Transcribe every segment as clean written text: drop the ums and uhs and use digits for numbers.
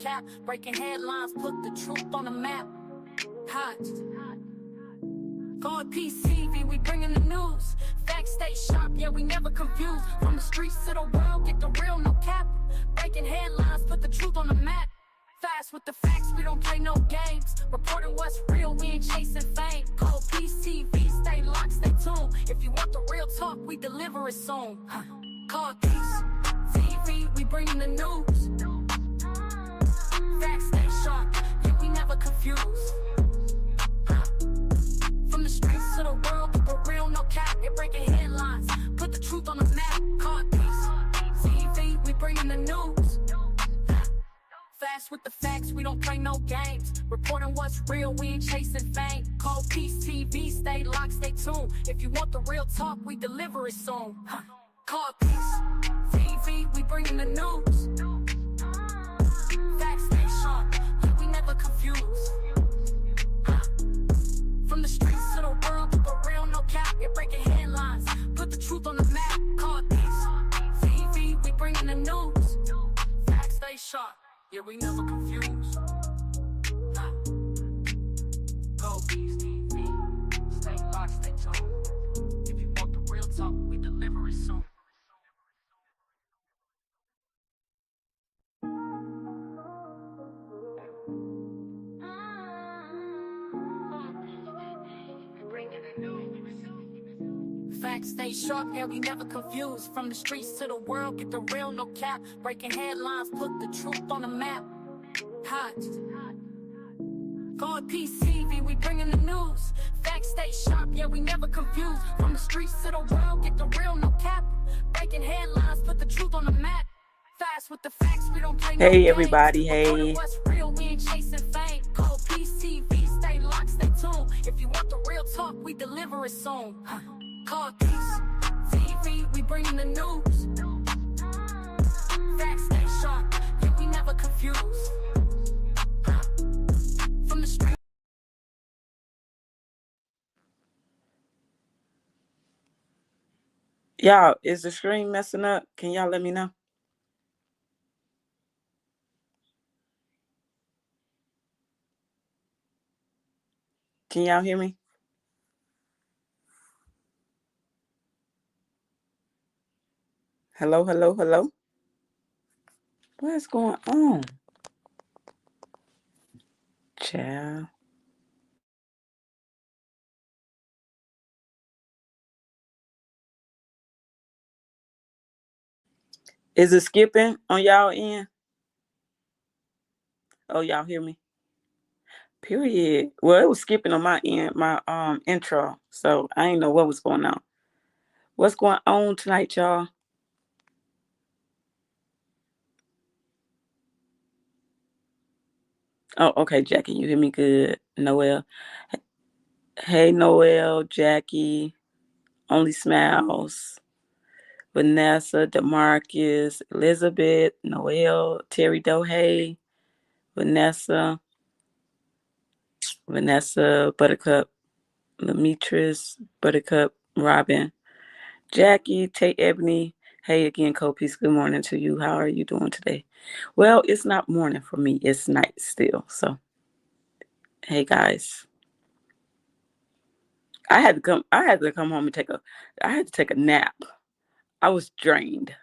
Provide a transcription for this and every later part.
cap. Breaking headlines, put the truth on the map. Hot. Going PCV, we bringing the news. Facts stay sharp, yeah, we never confused. From the streets to the world, get the real, no cap. Breaking headlines, put the truth on the map. Fast with the facts, we don't play no games. Reporting what's real, we ain't chasing fame. Call PCV, stay locked, stay tuned. If you want the real talk, we deliver it soon. Call Peace TV, we bringing the news. Facts stay sharp, yeah, we never confused. From the streets to the world, get the real, no cap. You're breaking headlines, put the truth on the map. Call Peace TV, we bringing the news. Fast with the facts, we don't play no games. Reporting what's real, we ain't chasing fame. Call Peace TV, stay locked, stay tuned. If you want the real talk, we deliver it soon. Call Peace TV, we bringing the news. Facts stay sharp, yeah, we never confused. From the streets to the world, get the real, no cap. You're breaking headlines, put the truth on the map. Call Peace TV, we bringing the news. Facts stay sharp, yeah, we never confused. Go Peace TV, stay locked, stay tuned. If you want the real talk, we deliver it soon. Facts stay sharp, yeah, we never confused. From the streets to the world, get the real, no cap. Breaking headlines, put the truth on the map. Hot. Going PCV, we bringing the news. Facts stay sharp, yeah, we never confused. From the streets to the world, get the real, no cap. Breaking headlines, put the truth on the map. Fast with the facts, we don't play no Hey games. everybody, Reporting hey. what's real, we ain't chasing fame. Call PCV, stay locked, stay tuned. If you want the real talk, we deliver it soon. Call Peace TV, we bringing the news. Facts stay sharp, yeah, we never confused. From the street. Y'all, is the screen messing up? Can y'all let me know? Can y'all hear me? Hello, hello, hello? What's going on? Child. Is it skipping on y'all end? Oh, y'all hear me? Period. Well, it was skipping on my end, my intro. So I didn't know what was going on. What's going on tonight, y'all? Oh, okay, Jackie, you hear me good? Noel. Hey, Noel, Jackie, Only Smiles, Vanessa, Demarcus, Elizabeth, Noel, Terry Doe, hey, Vanessa, Buttercup, Demetris, Buttercup, Robin, Jackie, Tate Ebony. Hey again, Copies. Good morning to you. How are you doing today? Well, it's not morning for me. It's night still. So, hey guys, I had to come home and I had to take a nap. I was drained.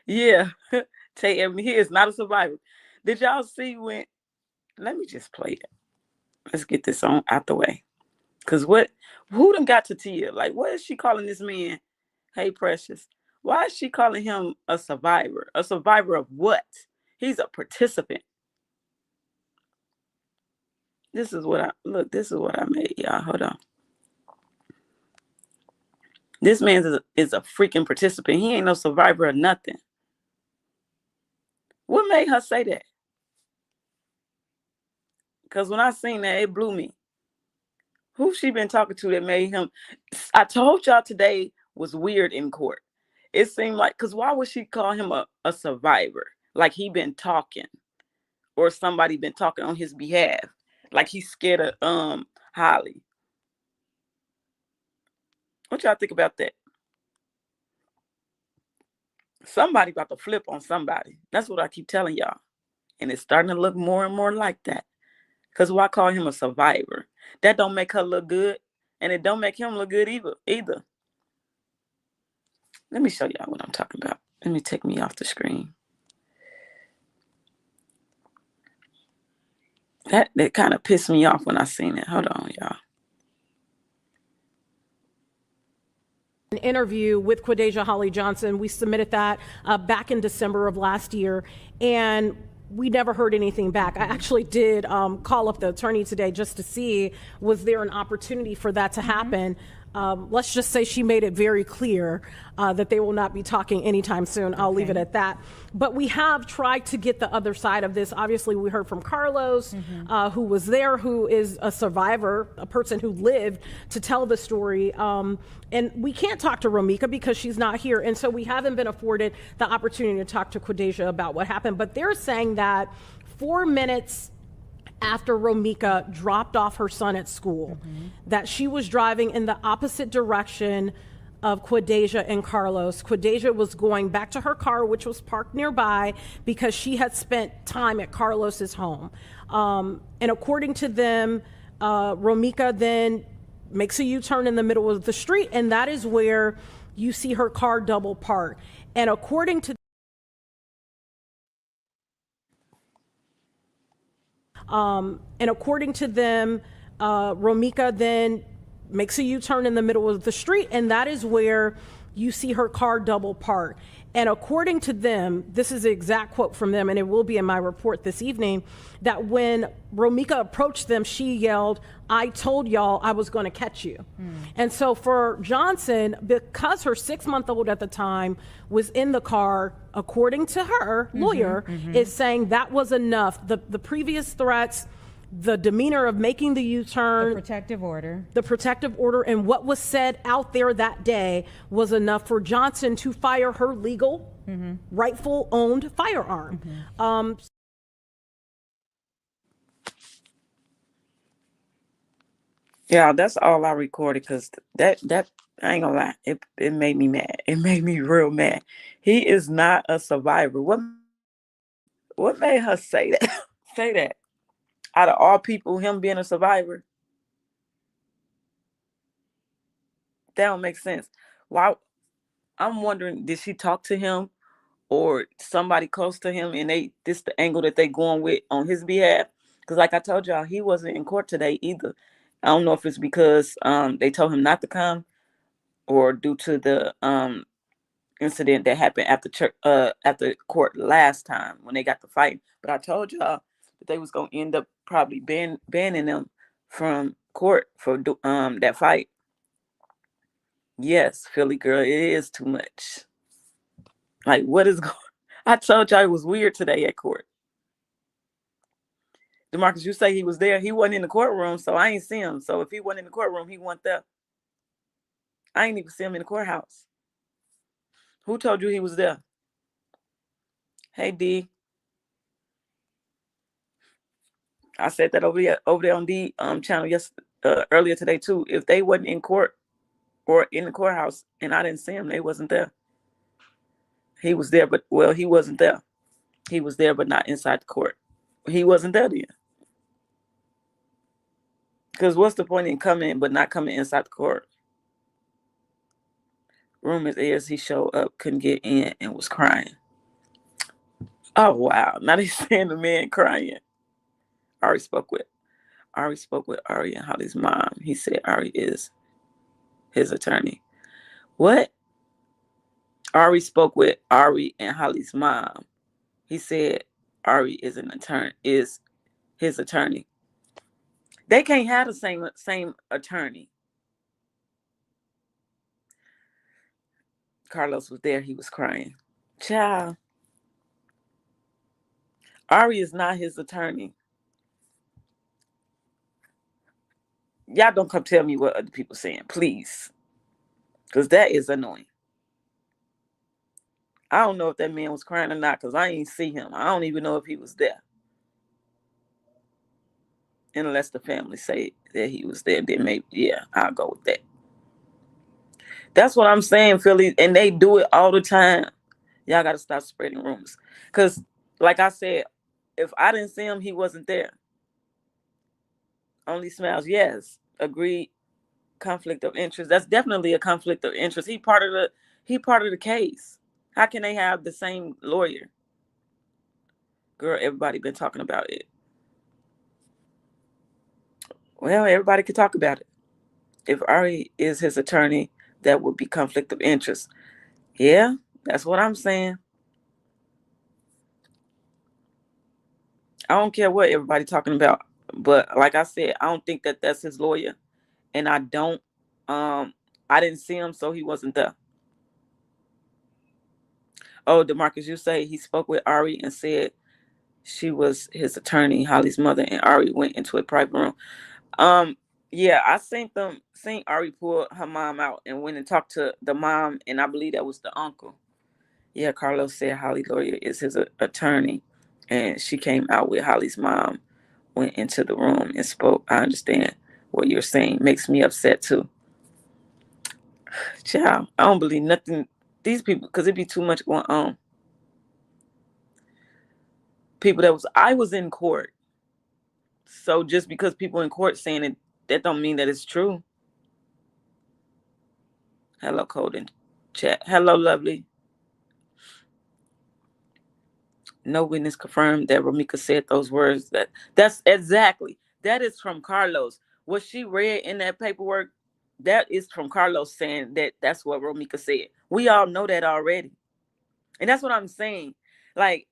Yeah, Tate Ebony, he is not a survivor. Did y'all see when? Let me just play it. Let's get this on out the way. Cause who done got to Tia? Like, what is she calling this man? Hey, Precious. Why is she calling him a survivor? A survivor of what? He's a participant. This is what I made, y'all. Hold on. This man is a freaking participant. He ain't no survivor of nothing. What made her say that? Because when I seen that, it blew me. Who she been talking to that made him? I told y'all today was weird in court. It seemed like, because why would she call him a survivor? Like he been talking, or somebody been talking on his behalf. Like he's scared of Holly. What y'all think about that? Somebody about to flip on somebody. That's what I keep telling y'all. And it's starting to look more and more like that. Because why call him a survivor? That don't make her look good. And it don't make him look good either. Let me show y'all what I'm talking about. Let me take me off the screen. That kind of pissed me off when I seen it. Hold on, y'all. An interview with Quadeja Holly Johnson. We submitted that back in December of last year, and we never heard anything back. I actually did call up the attorney today just to see, was there an opportunity for that to happen? Let's just say she made it very clear that they will not be talking anytime soon. I'll leave it at that. But we have tried to get the other side of this. Obviously, we heard from Carlos, who was there, who is a survivor, a person who lived to tell the story. And we can't talk to Romika because she's not here. And so we haven't been afforded the opportunity to talk to Quadeja about what happened. But they're saying that 4 minutes after Romika dropped off her son at school, that she was driving in the opposite direction of Quadeja and Carlos. Quadeja was going back to her car, which was parked nearby, because she had spent time at Carlos's home. And according to them, Romika then makes a U-turn in the middle of the street, and that is where you see her car double park. And according to them, Romika then makes a U-turn in the middle of the street, and that is where you see her car double park. And according to them, this is the exact quote from them, and it will be in my report this evening, that when Romika approached them, she yelled, "I told y'all I was going to catch you." And so for Johnson, because her 6-month-old at the time was in the car, according to her lawyer, is saying that was enough. The previous threats, the demeanor of making the U-turn, the protective order, and what was said out there that day was enough for Johnson to fire her legal, rightful owned firearm. Yeah, that's all I recorded, because that I ain't gonna lie, it made me mad. It made me real mad. He is not a survivor. What made her say that? Say that? Out of all people, him being a survivor? That don't make sense. Why? I'm wondering, did she talk to him or somebody close to him, and this the angle that they going with on his behalf? Because like I told y'all, he wasn't in court today either. I don't know if it's because they told him not to come, or due to the incident that happened after court last time when they got the fight. But I told y'all that they was gonna end up probably banning them from court for that fight. Yes, Philly girl, it is too much. Like, what is going? I told y'all it was weird today at court. DeMarcus, you say he was there. He wasn't in the courtroom, so I ain't see him. So if he wasn't in the courtroom, he wasn't there. I ain't even see him in the courthouse. Who told you he was there? Hey, D. I said that over there on the channel earlier today too. If they wasn't in court or in the courthouse and I didn't see him, they wasn't there. He was there, but he wasn't there. He was there, but not inside the court. He wasn't there then. Because what's the point in coming but not coming inside the court? Rumors is he showed up, couldn't get in, and was crying. Oh wow! Now they saying the man crying. Ari spoke with Ari and Holly's mom. He said Ari is his attorney. What? Ari spoke with Ari and Holly's mom. He said Ari is his attorney. They can't have the same attorney. Carlos was there. He was crying. Child. Ari is not his attorney. Y'all don't come tell me what other people saying, please. Because that is annoying. I don't know if that man was crying or not, because I ain't see him. I don't even know if he was there. Unless the family say that he was there, then maybe, yeah, I'll go with that. That's what I'm saying, Philly. And they do it all the time. Y'all got to stop spreading rumors. Because, like I said, if I didn't see him, he wasn't there. Only smiles. Yes. Agreed. Conflict of interest. That's definitely a conflict of interest. He part of the case. How can they have the same lawyer? Girl, everybody been talking about it. Well, everybody could talk about it. If Ari is his attorney, that would be conflict of interest. Yeah, that's what I'm saying. I don't care what everybody talking about, but like I said, I don't think that that's his lawyer, and I didn't see him, so he wasn't there. Oh, DeMarcus, you say he spoke with Ari and said she was his attorney, Holly's mother, and Ari went into a private room. Yeah, I seen Ari pull her mom out and went and talked to the mom, and I believe that was the uncle. Yeah, Carlos said Holly's lawyer is his attorney, and she came out with Holly's mom, went into the room and spoke. I understand what you're saying. Makes me upset too. Child, I don't believe nothing. These people, because it'd be too much going on. I was in court. So just because people in court saying it, that don't mean that it's true. Hello, Colden. Chat. Hello, lovely. No witness confirmed that Romika said those words. That's exactly. That is from Carlos. What she read in that paperwork, that is from Carlos saying that that's what Romika said. We all know that already. And that's what I'm saying. Like,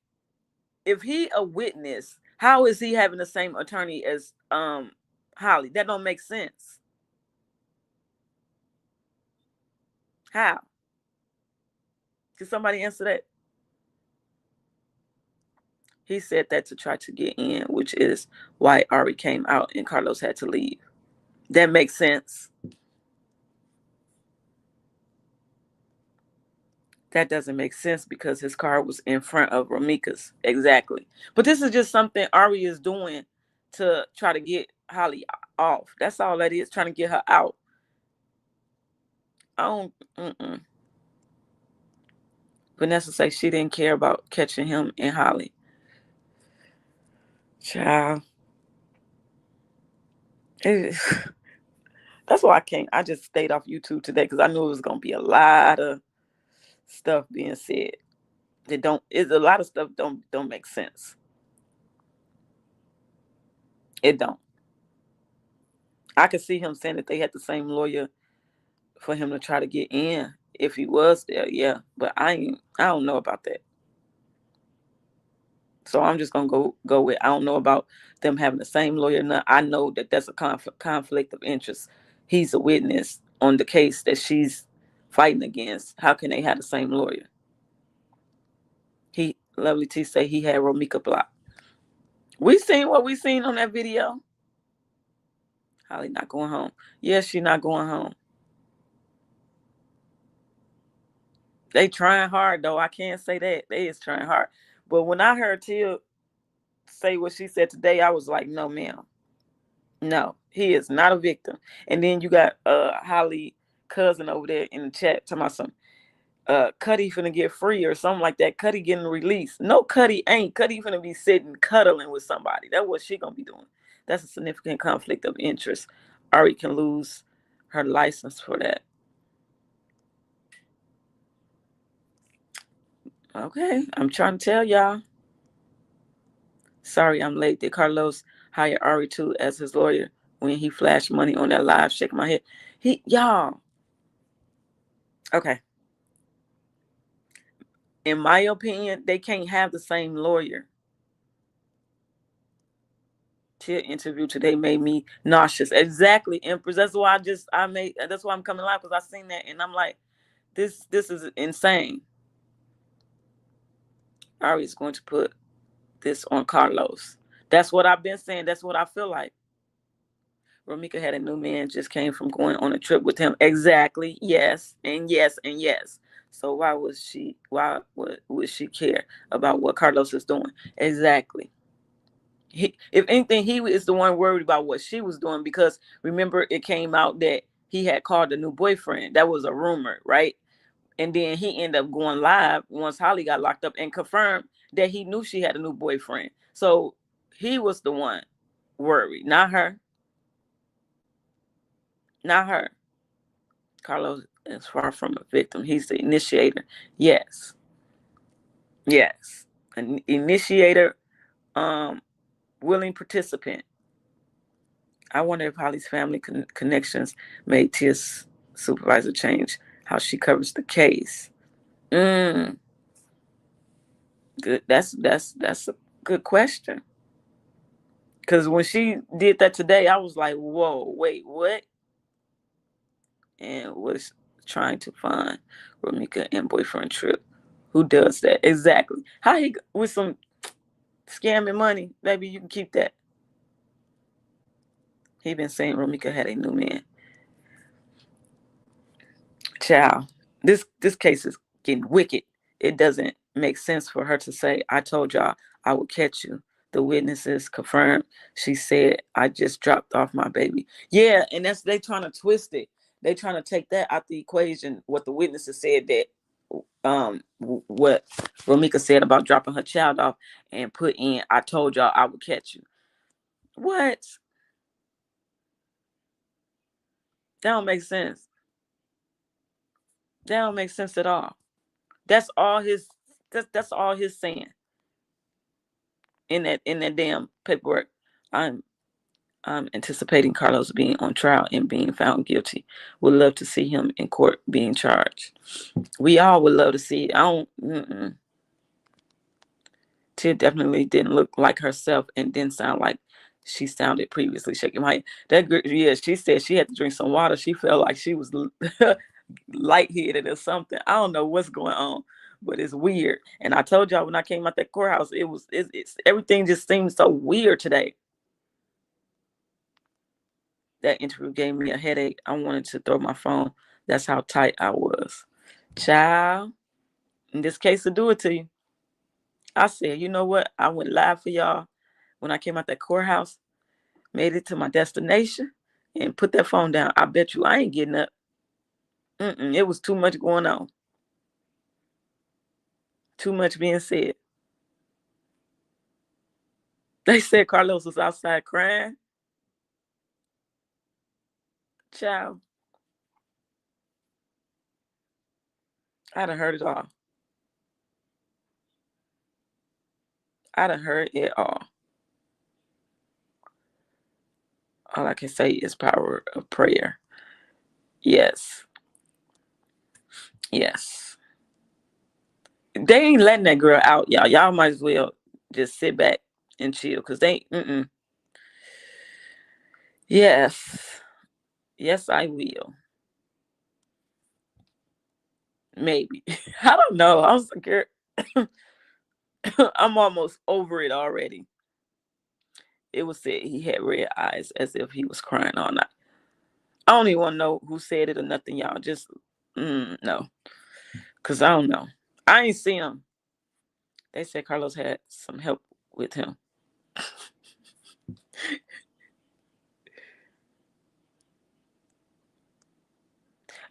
if he a witness, how is he having the same attorney as Holly? That don't make sense. How? Can somebody answer that? He said that to try to get in, which is why Ari came out and Carlos had to leave. That makes sense. That doesn't make sense because his car was in front of Romika's. Exactly. But this is just something Ari is doing to try to get Holly off. That's all that is, trying to get her out. Vanessa says she didn't care about catching him and Holly. Child. That's why I just stayed off YouTube today because I knew it was going to be a lot of stuff being said. A lot of stuff don't make sense. It don't. I could see him saying that they had the same lawyer for him to try to get in if he was there, yeah. But I don't know about that. So I'm just gonna go with I don't know about them having the same lawyer. No, I know that that's a conflict of interest. He's a witness on the case that she's fighting against. How can they have the same lawyer? Lovely T say he had Romika blocked. We seen what we seen on that video. Holly not going home. Yes, she not going home. They trying hard though. I can't say that. They is trying hard. But when I heard Tia say what she said today, I was like, no, ma'am. No, he is not a victim. And then you got Holly cousin over there in the chat talking about some Cuddy finna get free or something like that. Cuddy getting released. No, Cuddy ain't. Cuddy finna be sitting cuddling with somebody. That's what she gonna be doing. That's a significant conflict of interest. Ari can lose her license for that. Okay, I'm trying to tell y'all. Sorry, I'm late. Did Carlos hire Ari too as his lawyer when he flashed money on that live? Shaking my head. Y'all. Okay. In my opinion, they can't have the same lawyer. Tia interview today made me nauseous. Exactly, Empress. That's why that's why I'm coming live, because I seen that and I'm like, this is insane. Ari is going to put this on Carlos. That's what I've been saying. That's what I feel like. Romika had a new man, just came from going on a trip with him. Exactly. Yes. And yes. And yes. So why would she care about what Carlos is doing? Exactly. If anything, he is the one worried about what she was doing, because remember, it came out that he had called a new boyfriend. That was a rumor, right? And then he ended up going live once Holly got locked up and confirmed that he knew she had a new boyfriend. So he was the one worried, not her. Not her. Carlos is far from a victim. He's the initiator. Yes. Yes. An initiator, willing participant. I wonder if Holly's family connections made Tia's supervisor change how she covers the case. Good. That's a good question. Because when she did that today, I was like, whoa, wait, what? And was trying to find Romika and boyfriend Trip. Who does that? Exactly. How he, with some scamming money, baby, you can keep that. He been saying Romika had a new man. Child, this case is getting wicked. It doesn't make sense for her to say, I told y'all I would catch you. The witnesses confirmed. She said, I just dropped off my baby. Yeah, and they trying to twist it. They trying to take that out the equation. What the witnesses said, that what Romika said about dropping her child off, and put in, I told y'all I would catch you. What? That don't make sense. That don't make sense at all. That's all his saying in that damn paperwork. I'm anticipating Carlos being on trial and being found guilty. Would love to see him in court being charged. We all would love to see it. Tia definitely didn't look like herself and didn't sound like she sounded previously. Shaking my head. That girl, yeah, she said she had to drink some water. She felt like she was lightheaded or something. I don't know what's going on, but it's weird. And I told y'all when I came out that courthouse, it's everything just seems so weird today. That interview gave me a headache. I wanted to throw my phone. That's how tight I was. Child, in this case will do it to you. I said, you know what? I went live for y'all when I came out that courthouse, made it to my destination, and put that phone down. I bet you I ain't getting up. It was too much going on. Too much being said. They said Carlos was outside crying. Child, I done heard it all. I done heard it all. All I can say is power of prayer. Yes. Yes. They ain't letting that girl out, y'all. Y'all might as well just sit back and chill, because they, Yes. Yes, I will. Maybe. I don't know. I was scared. I'm almost over it already. It was said he had red eyes as if he was crying all night. I don't even want to know who said it or nothing, y'all. Just, no. Because I don't know. I ain't see him. They said Carlos had some help with him.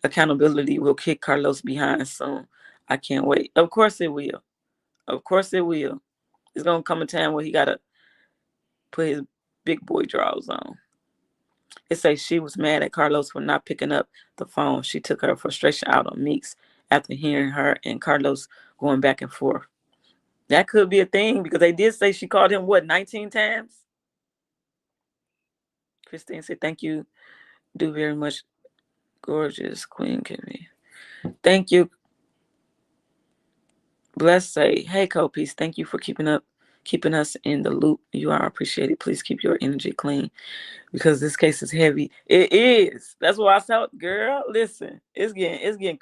Accountability will kick Carlos behind soon. I can't wait. Of course it will. Of course it will. It's going to come a time where he got to put his big boy drawers on. It says she was mad at Carlos for not picking up the phone. She took her frustration out on Meeks after hearing her and Carlos going back and forth. That could be a thing, because they did say she called him, 19 times? Christine said, thank you. Do very much. Gorgeous Queen Kimmy. Thank you. Bless say, hey, Copies, thank you for keeping us in the loop. You are appreciated. Please keep your energy clean, because this case is heavy. It is. That's why I said, girl, listen, it's getting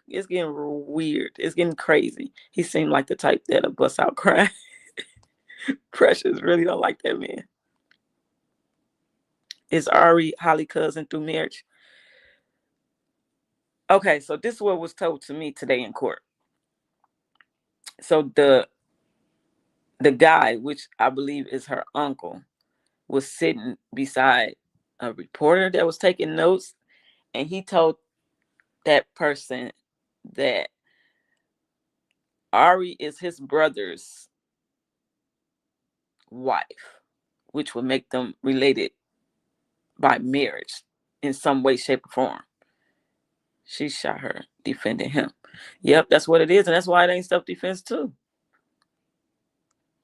weird. It's getting crazy. He seemed like the type that'll bust out crying. Precious really don't like that man. Is Ari Holly cousin through marriage? Okay, so this is what was told to me today in court. So the guy, which I believe is her uncle, was sitting beside a reporter that was taking notes, and he told that person that Ari is his brother's wife, which would make them related by marriage in some way, shape, or form. She shot her defending him. Yep, that's what it is, and that's why it ain't self-defense too.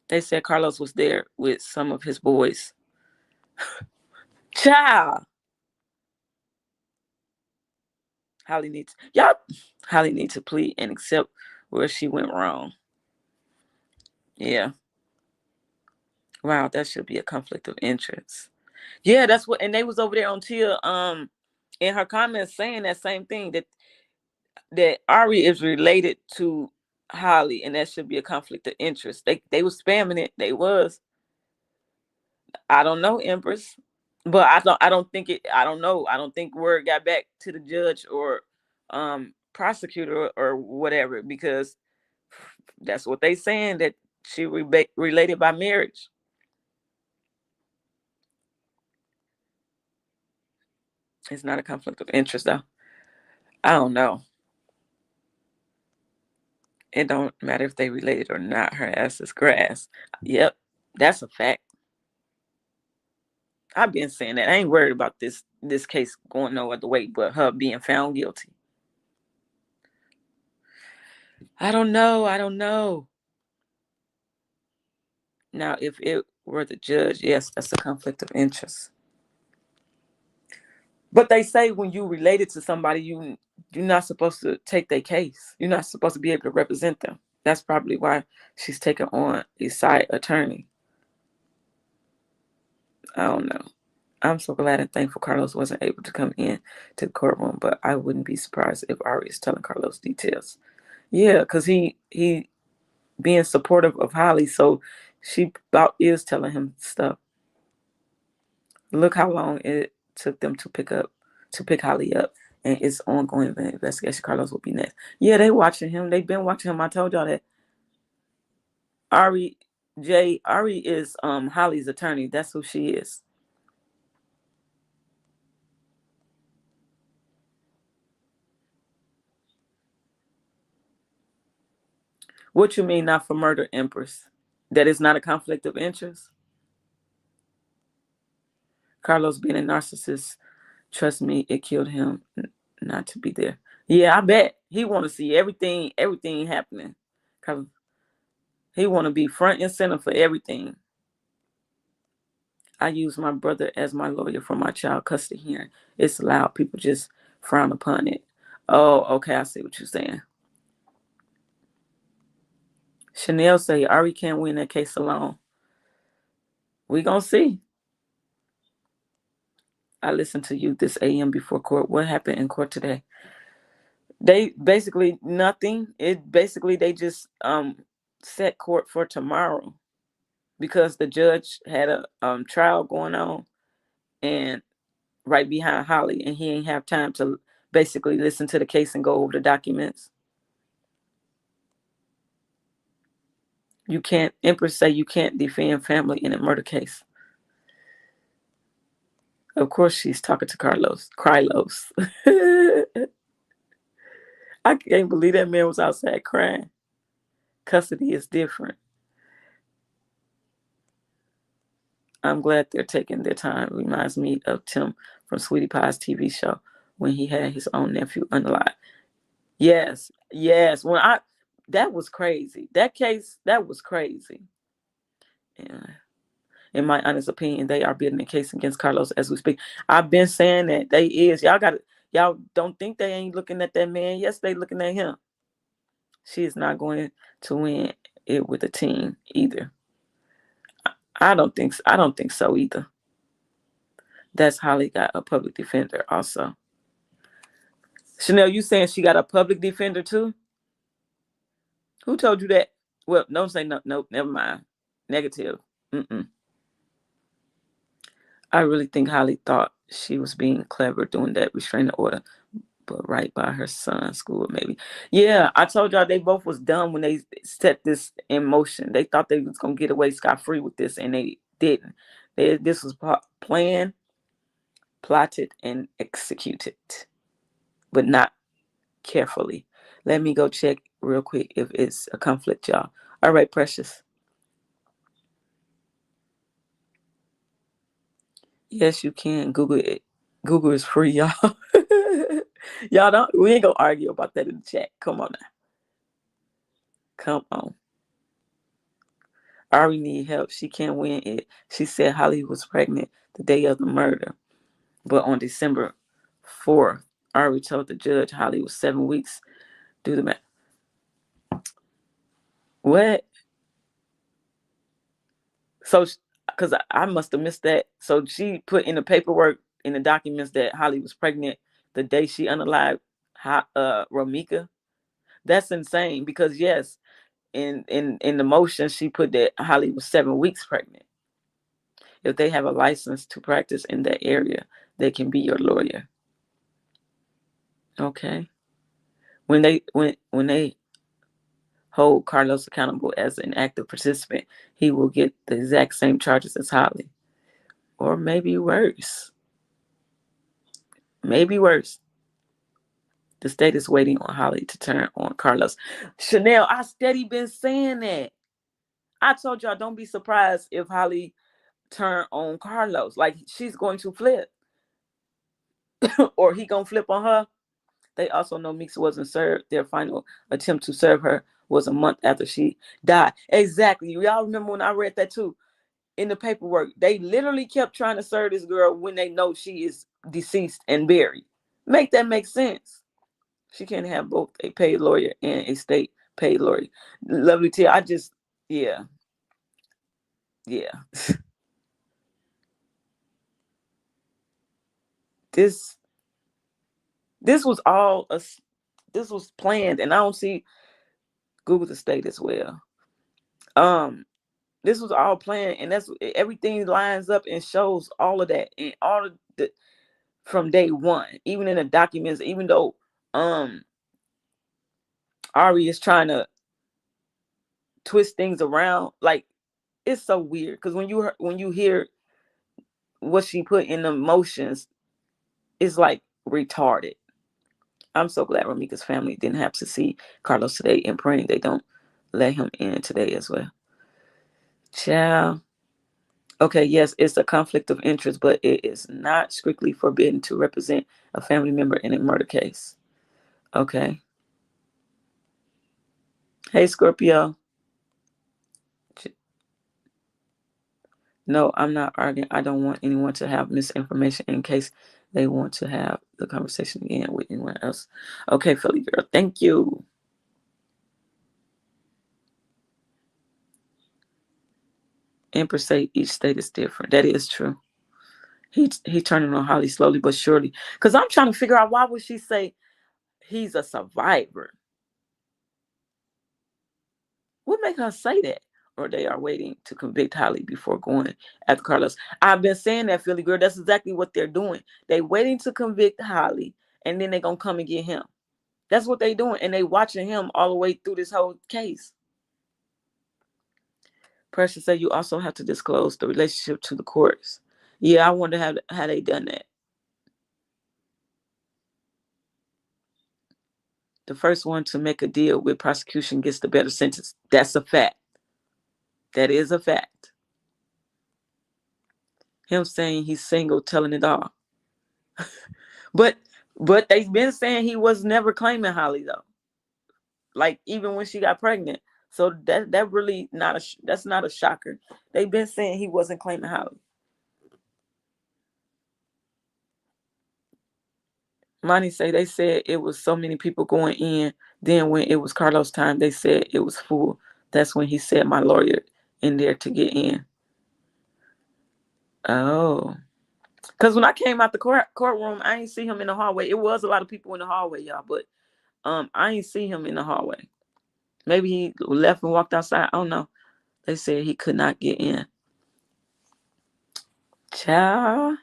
They said Carlos was there with some of his boys. Child. Holly needs to plead and accept where she went wrong. Yeah. Wow, that should be a conflict of interest. Yeah, that's what, and they was over there on Tia in her comments saying that same thing, that Ari is related to Holly, and that should be a conflict of interest. They was spamming it. They was. I don't know, Empress. But I don't think word got back to the judge or prosecutor or whatever, because that's what they saying, that she related by marriage. It's not a conflict of interest though. I don't know. It don't matter if they related or not. Her ass is grass. Yep, that's a fact. I've been saying that. I ain't worried about this case going no other way but her being found guilty. I don't know. Now, if it were the judge, yes, that's a conflict of interest. But they say when you related to somebody, you're not supposed to take their case. You're not supposed to be able to represent them. That's probably why she's taking on a side attorney. I don't know. I'm so glad and thankful Carlos wasn't able to come in to the courtroom, but I wouldn't be surprised if Ari is telling Carlos details. Yeah, because he being supportive of Holly, so she about is telling him stuff. Look how long it took them to pick Holly up, and it's ongoing investigation. Carlos will be next. Yeah, they watching him. They've been watching him. I told y'all that. Ari is Holly's attorney. That's who she is. What you mean not for murder, Empress? That is not a conflict of interest? Carlos being a narcissist, trust me, it killed him not to be there. Yeah, I bet. He want to see everything happening. He want to be front and center for everything. I use my brother as my lawyer for my child custody hearing. It's allowed. People just frown upon it. Oh, okay, I see what you're saying. Chanel say Ari can't win that case alone. We gonna see. I listened to you this AM before court. What happened in court today? They basically nothing. They just set court for tomorrow because the judge had a trial going on and right behind Holly, and he ain't have time to basically listen to the case and go over the documents. You can't, Empress say you can't defend family in a murder case. Of course she's talking to Krylos. I can't believe that man was outside crying. Custody is different. I'm glad they're taking their time. It reminds me of Tim from Sweetie Pie's TV show when he had his own nephew unalive. Yes. That was crazy. That case, that was crazy. Yeah. In my honest opinion, they are building a case against Carlos as we speak. I've been saying that they is. Y'all don't think they ain't looking at that man. Yes, they looking at him. She is not going to win it with a team either. I don't think so either. That's Holly got a public defender also. Chanel, you saying she got a public defender too? Who told you that? Well, don't say no. Nope, never mind. Negative. I really think Holly thought she was being clever doing that restraining order, but right by her son's school, maybe. Yeah, I told y'all they both was dumb when they set this in motion. They thought they was gonna get away scot-free with this, and they didn't. This was planned, plotted, and executed, but not carefully. Let me go check real quick if it's a conflict, y'all. All right, Precious. Yes, you can. Google it. Google is free, y'all. Y'all don't. We ain't gonna argue about that in the chat. Come on now. Come on. Ari need help. She can't win it. She said Holly was pregnant the day of the murder, but on December 4th, Ari told the judge Holly was 7 weeks. Do the math. What? So, because I must have missed that. So she put in the paperwork in the documents that Holly was pregnant the day she unalived Romika. That's insane. Because yes, in the motion she put that Holly was 7 weeks pregnant. If they have a license to practice in that area, they can be your lawyer. Okay. When they hold Carlos accountable as an active participant, he will get the exact same charges as Holly. Or maybe worse. Maybe worse. The state is waiting on Holly to turn on Carlos. Chanel, I steady been saying that. I told y'all don't be surprised if Holly turn on Carlos. Like she's going to flip. Or he gonna flip on her. They also know Meeks wasn't served. Their final attempt to serve her was a month after she died. Exactly. Y'all remember when I read that too? In the paperwork, they literally kept trying to serve this girl when they know she is deceased and buried. Make that make sense. She can't have both a paid lawyer and a state paid lawyer. Lovely Tia, yeah. This was all this was planned, and I don't see Google the state as well. This was all planned, and that's everything lines up and shows all of that and all of the from day one, even in the documents, even though Ari is trying to twist things around, like it's so weird because when you hear what she put in the motions, it's like retarded. I'm so glad Romika's family didn't have to see Carlos today, and praying they don't let him in today as well. Ciao. Okay, yes, it's a conflict of interest, but it is not strictly forbidden to represent a family member in a murder case. Okay. Hey, Scorpio. No, I'm not arguing. I don't want anyone to have misinformation in case they want to have the conversation again with anyone else. Okay, Philly girl. Thank you. Empress say each state is different. That is true. He turning on Holly slowly but surely. Because I'm trying to figure out why would she say he's a survivor? What make her say that? Or they are waiting to convict Holly before going after Carlos. I've been saying that, Philly girl. That's exactly what they're doing. They waiting to convict Holly, and then they're going to come and get him. That's what they doing. And they watching him all the way through this whole case. Precious said you also have to disclose the relationship to the courts. Yeah, I wonder how they done that. The first one to make a deal with prosecution gets the better sentence. That's a fact. That is a fact. Him saying he's single, telling it all. But they've been saying he was never claiming Holly though. Like even when she got pregnant. So that really that's not a shocker. They've been saying he wasn't claiming Holly. Monty say they said it was so many people going in. Then when it was Carlos' time, they said it was full. That's when he said my lawyer in there to get in. Oh. Because when I came out the courtroom, I ain't see him in the hallway. It was a lot of people in the hallway, y'all, but I ain't see him in the hallway. Maybe he left and walked outside. I don't know. They said he could not get in. Child.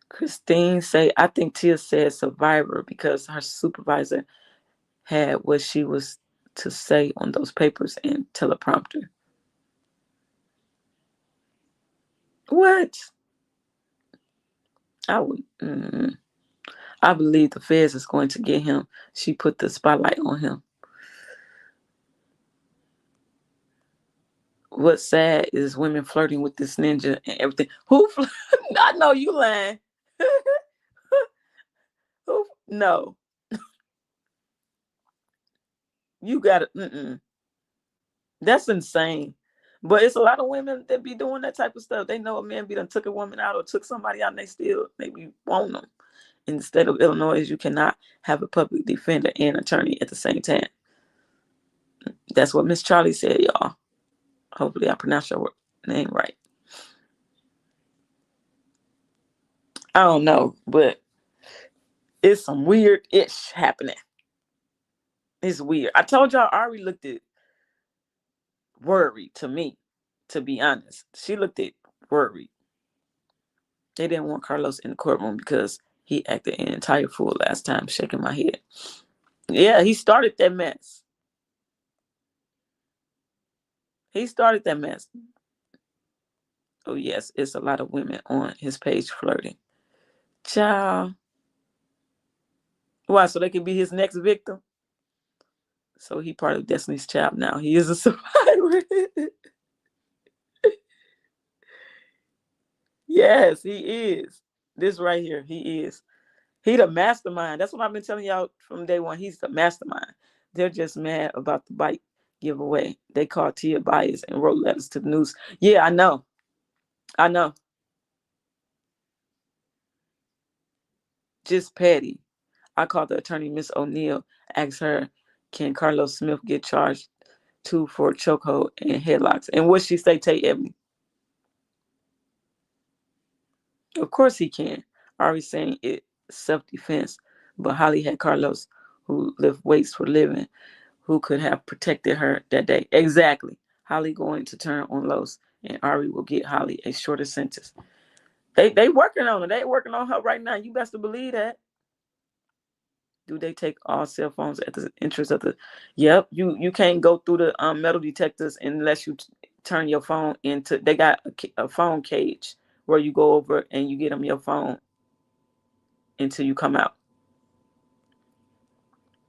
Christine say, I think Tia said survivor because her supervisor had what she was to say on those papers and teleprompter. What? I believe the feds is going to get him. She put the spotlight on him. What's sad is women flirting with this ninja and everything. I know you lying. Who? No. You got it. That's insane. But it's a lot of women that be doing that type of stuff. They know a man be done took a woman out or took somebody out and they be want them. In the state of Illinois, you cannot have a public defender and attorney at the same time. That's what Miss Charlie said, y'all. Hopefully I pronounced your name right. I don't know, but it's some weird-ish happening. It's weird. I told y'all Ari looked at worried to me, to be honest. She looked at worried. They didn't want Carlos in the courtroom because he acted an entire fool last time, shaking my head. Yeah, he started that mess. Oh, yes, it's a lot of women on his page flirting. Child. Why? So they can be his next victim? So he part of Destiny's Child now. He is a survivor. Yes, he is. This right here, he is. He the mastermind. That's what I've been telling y'all from day one. He's the mastermind. They're just mad about the bike giveaway. They called Tia bias and wrote letters to the news. Yeah, I know. Just petty. I called the attorney, Miss O'Neill, asked her, can Carlos Smith get charged too for chokehold and headlocks? And what she say, Tate Ebony? Of course he can. Ari saying it's self-defense, but Holly had Carlos, who lift weights for a living, who could have protected her that day. Exactly. Holly going to turn on Los, and Ari will get Holly a shorter sentence. They working on her. They working on her right now. You best to believe that. Do they take all cell phones at the entrance of the? Yep. You can't go through the metal detectors unless you turn your phone into. They got a phone cage where you go over and you get them your phone until you come out.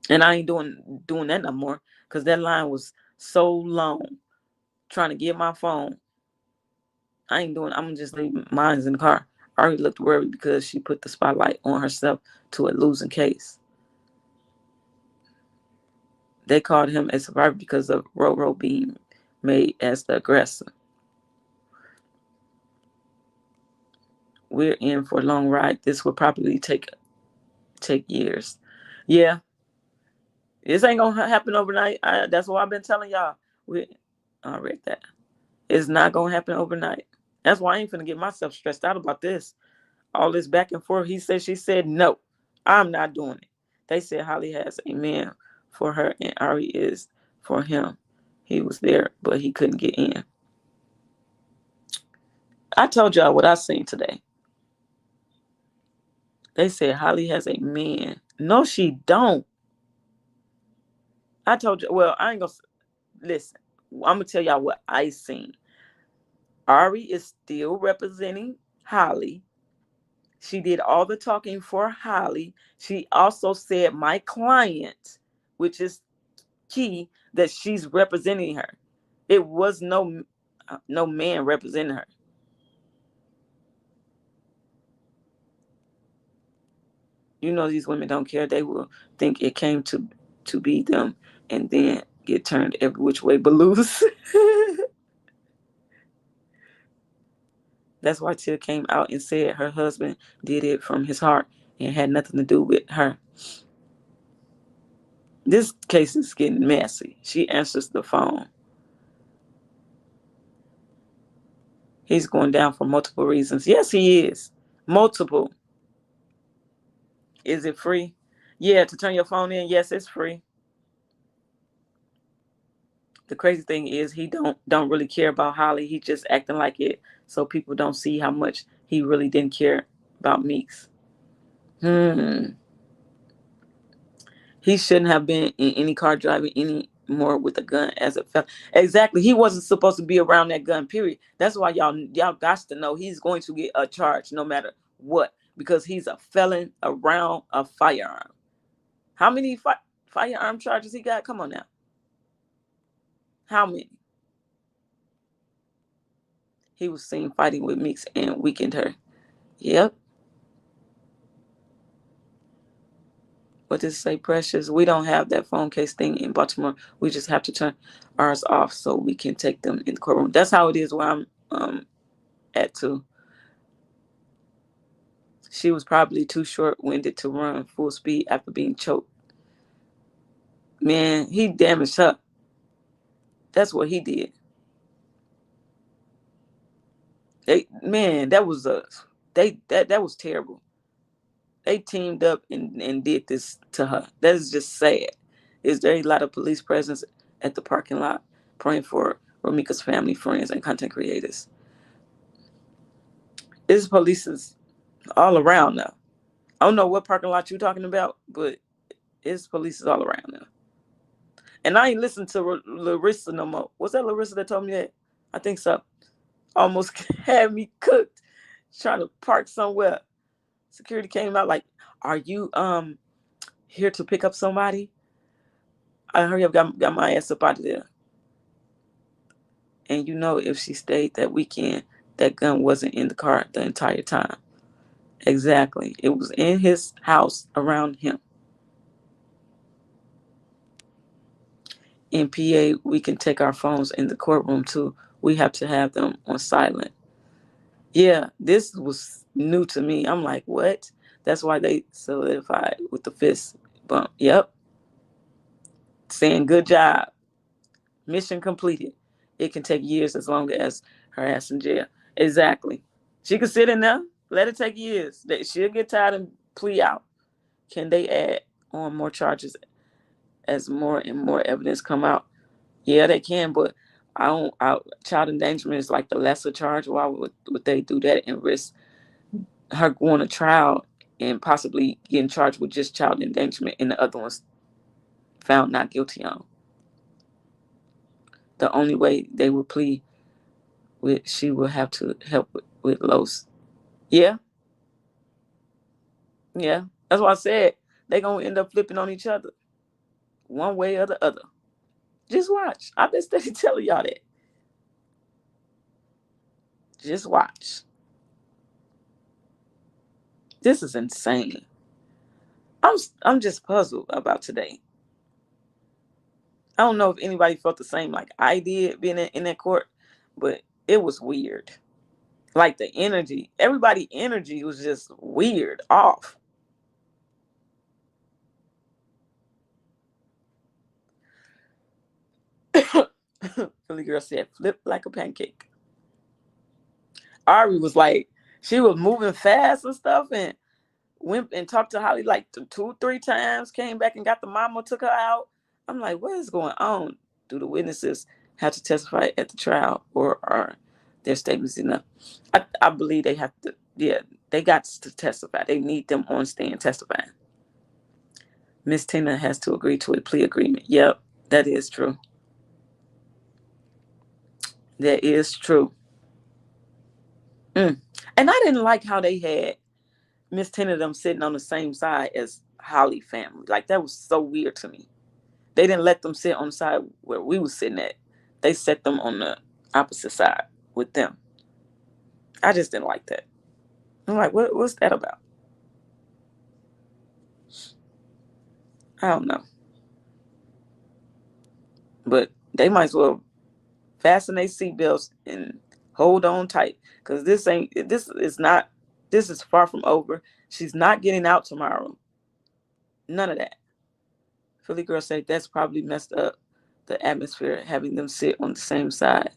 And I ain't doing that no more because that line was so long trying to get my phone. I'm gonna just leave mine in the car. I already looked worried because she put the spotlight on herself to a losing case. They called him a survivor because of Roro being made as the aggressor. We're in for a long ride. This will probably take years. Yeah. This ain't gonna happen overnight. That's what I've been telling y'all. I read that. It's not gonna happen overnight. That's why I ain't finna get myself stressed out about this. All this back and forth. He said, she said, no, I'm not doing it. They said Holly has a man for her and Ari is for him. He was there, but he couldn't get in. I told y'all what I seen today. They said Holly has a man. No, she don't. I told you, well, I ain't gonna listen. I'm gonna tell y'all what I seen. Ari is still representing Holly. She did all the talking for Holly. She also said my client, which is key, that she's representing her. It was no man representing her. You know these women don't care. They will think it came to be them and then get turned every which way but loose. That's why Tia came out and said her husband did it from his heart and had nothing to do with her. This case is getting messy. She answers the phone. He's going down for multiple reasons. Yes, he is. Multiple. Is it free? Yeah, to turn your phone in, yes, it's free. The crazy thing is he don't really care about Holly. He just acting like it so people don't see how much he really didn't care about Meeks. He shouldn't have been in any car driving any more with a gun as it felt. Exactly. He wasn't supposed to be around that gun, period. That's why y'all got to know he's going to get a charge no matter what. because he's a felon around a firearm. How many firearm charges he got? Come on now. How many? He was seen fighting with Meeks and weakened her. Yep. What does it say, Precious? We don't have that phone case thing in Baltimore. We just have to turn ours off so we can take them in the courtroom. That's how it is where I'm at too. She was probably too short-winded to run full speed after being choked. Man, he damaged her. That's what he did. That was that was terrible. They teamed up and did this to her. That is just sad. Is there a lot of police presence at the parking lot praying for Romika's family, friends, and content creators? There's police all around now. I don't know what parking lot you're talking about, but it's police all around now. And I ain't listened to Larissa no more. Was that Larissa that told me that? I think so. Almost had me cooked trying to park somewhere. Security came out like, are you here to pick up somebody? I hurry up, got my ass up out of there. And if she stayed that weekend, that gun wasn't in the car the entire time. Exactly. It was in his house around him. In PA, we can take our phones in the courtroom too. We have to have them on silent. Yeah, this was new to me. I'm like, what? That's why they solidified with the fist bump. Yep. Saying good job. Mission completed. It can take years as long as her ass in jail. Exactly. She could sit in there. Let it take years. She'll get tired and plea out. Can they add on more charges as more and more evidence come out? Yeah, they can, but child endangerment is like the lesser charge. Why would they do that and risk her going to trial and possibly getting charged with just child endangerment and the other ones found not guilty on? The only way they would plead with, she will have to help with Los. Yeah. Yeah. That's why I said they're going to end up flipping on each other one way or the other. Just watch. I've been steady telling y'all that. Just watch. This is insane. I'm just puzzled about today. I don't know if anybody felt the same like I did being in that court, but it was weird. Like the energy, everybody's energy was just weird, off. Philly girl said, flip like a pancake. Ari was like, she was moving fast and stuff and went and talked to Holly like 2-3 times, came back and got the mama, took her out. I'm like, what is going on? Do the witnesses have to testify at the trial or are their statements enough? I believe they have to, they got to testify. They need them on stand testifying. Miss Tina has to agree to a plea agreement. Yep, that is true. That is true. And I didn't like how they had Miss Tina them sitting on the same side as Holly family. Like, that was so weird to me. They didn't let them sit on the side where we was sitting at. They set them on the opposite side with them. I just didn't like that. I'm like, what's that about? I don't know. But they might as well fasten their seatbelts and hold on tight. Because this is far from over. She's not getting out tomorrow. None of that. Philly girl said that's probably messed up the atmosphere, having them sit on the same side.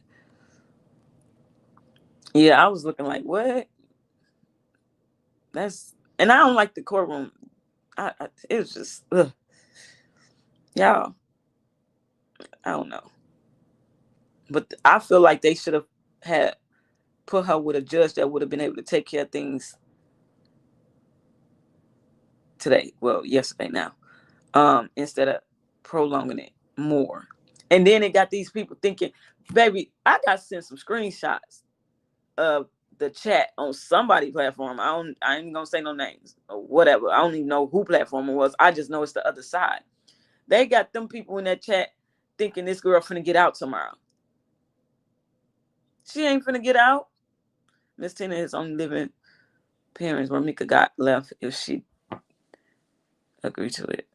Yeah, I was looking like, what? And I don't like the courtroom. It was just, ugh. Y'all, I don't know. But I feel like they should have had put her with a judge that would have been able to take care of things today. Well, yesterday now. Instead of prolonging it more. And then it got these people thinking, baby, I got to send some screenshots of the chat on somebody platform. I ain't gonna say no names or whatever. I don't even know who platform it was. I just know it's the other side. They got them people in that chat thinking this girl finna get out tomorrow. She ain't finna get out. Miss Tina is only living parents where Mika got left if she agreed to it.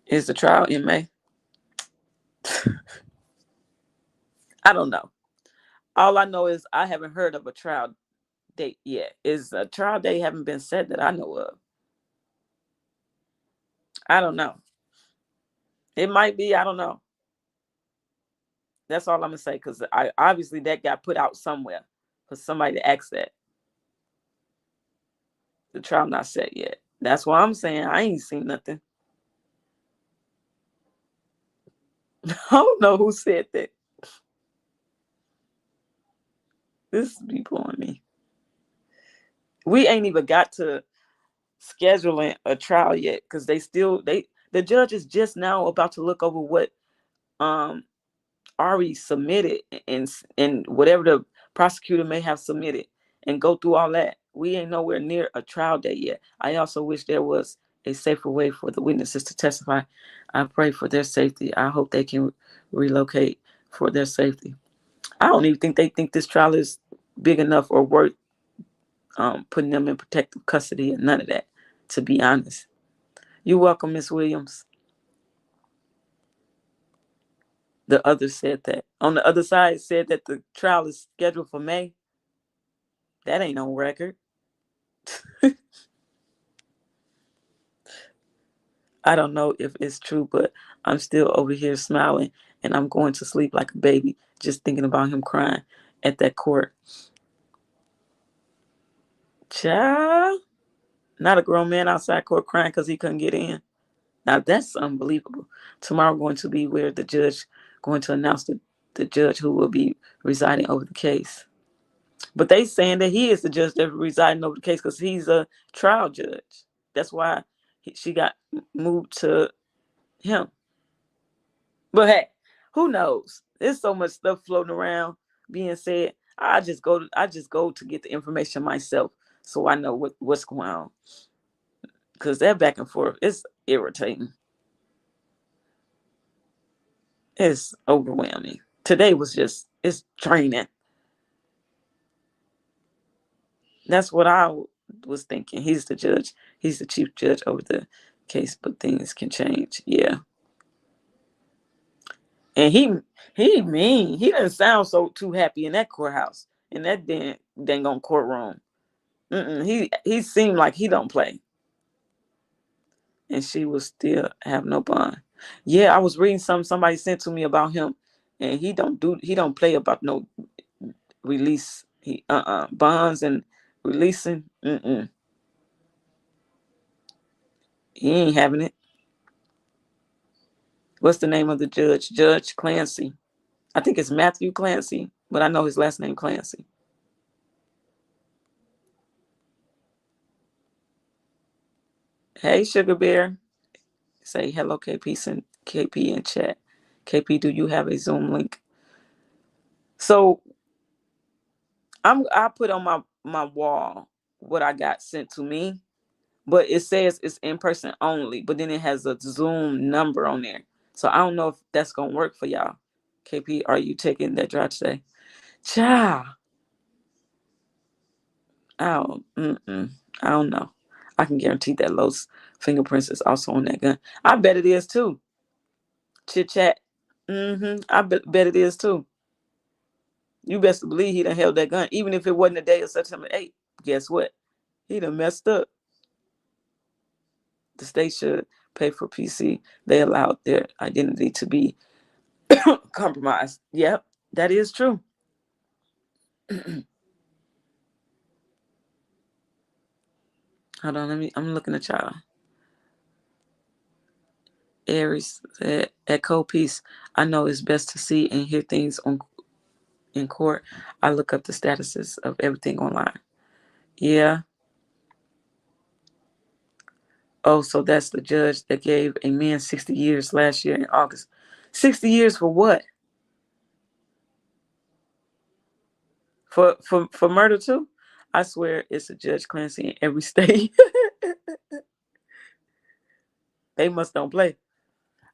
Is the trial in May? I don't know. All I know is I haven't heard of a trial date yet. Is a trial date haven't been set that I know of. I don't know. It might be. I don't know. That's all I'm gonna say, because I obviously that got put out somewhere for somebody to ask that. The trial not set yet. That's why I'm saying I ain't seen nothing. I don't know who said that. This be blowing me. We ain't even got to scheduling a trial yet, because the judge is just now about to look over what Ari submitted and whatever the prosecutor may have submitted and go through all that. We ain't nowhere near a trial date yet. I also wish there was a safer way for the witnesses to testify. I pray for their safety. I hope they can relocate for their safety. I don't even think they think this trial is big enough or worth putting them in protective custody and none of that, to be honest. You're welcome, Miss Williams. The other said that. On the other side, said that the trial is scheduled for May. That ain't on record. I don't know if it's true, but I'm still over here smiling and I'm going to sleep like a baby just thinking about him crying at that court. Child, not a grown man outside court crying because he couldn't get in. Now that's unbelievable. Tomorrow going to be where the judge going to announce the judge who will be residing over the case. But they saying that he is the judge that residing over the case because he's a trial judge. That's why she got moved to him. But hey, who knows? There's so much stuff floating around being said. I just go to get the information myself so I know what's going on. Because that back and forth is irritating. It's overwhelming. Today was it's draining. That's what I was thinking. He's the judge. He's the chief judge over the case, but things can change. Yeah. And he mean. He doesn't sound so too happy in that courthouse, in that dang on courtroom. He seemed like he don't play. And she will still have no bond. Yeah, I was reading somebody sent to me about him, and he don't play about no release. He bonds and releasing. He ain't having it. What's the name of the judge? Judge Clancy. I think it's Matthew Clancy, but I know his last name Clancy. Hey, Sugar Bear. Say hello, KP in chat. KP, do you have a Zoom link? So I put on my wall what I got sent to me, but it says it's in person only, but then it has a Zoom number on there. So I don't know if that's gonna work for y'all. KP, are you taking that drive today? Child. I don't know. I can guarantee that Los fingerprints is also on that gun. I bet it is too. Chit chat. I bet it is too. You best believe he done held that gun, even if it wasn't the day of September 8th. Guess what? He done messed up. The state should pay for PC. They allowed their identity to be compromised. Yep, that is true. Hold on, I'm looking at y'all. Aries said, at co-peace, I know it's best to see and hear things in court. I look up the statuses of everything online. Yeah. Oh, so that's the judge that gave a man 60 years last year in August. 60 years for what? For murder too. I swear it's a Judge Clancy in every state. They must don't play.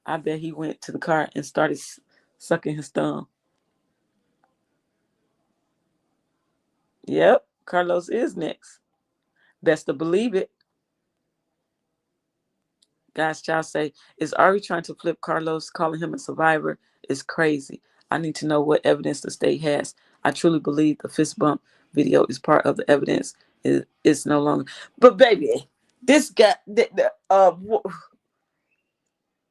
I bet he went to the car and started sucking his thumb. Yep, Carlos is next. Best to believe it. Guys, child say, is Ari trying to flip Carlos, calling him a survivor is crazy. I need to know what evidence the state has. I truly believe the fist bump video is part of the evidence. It's no longer. But baby, this guy,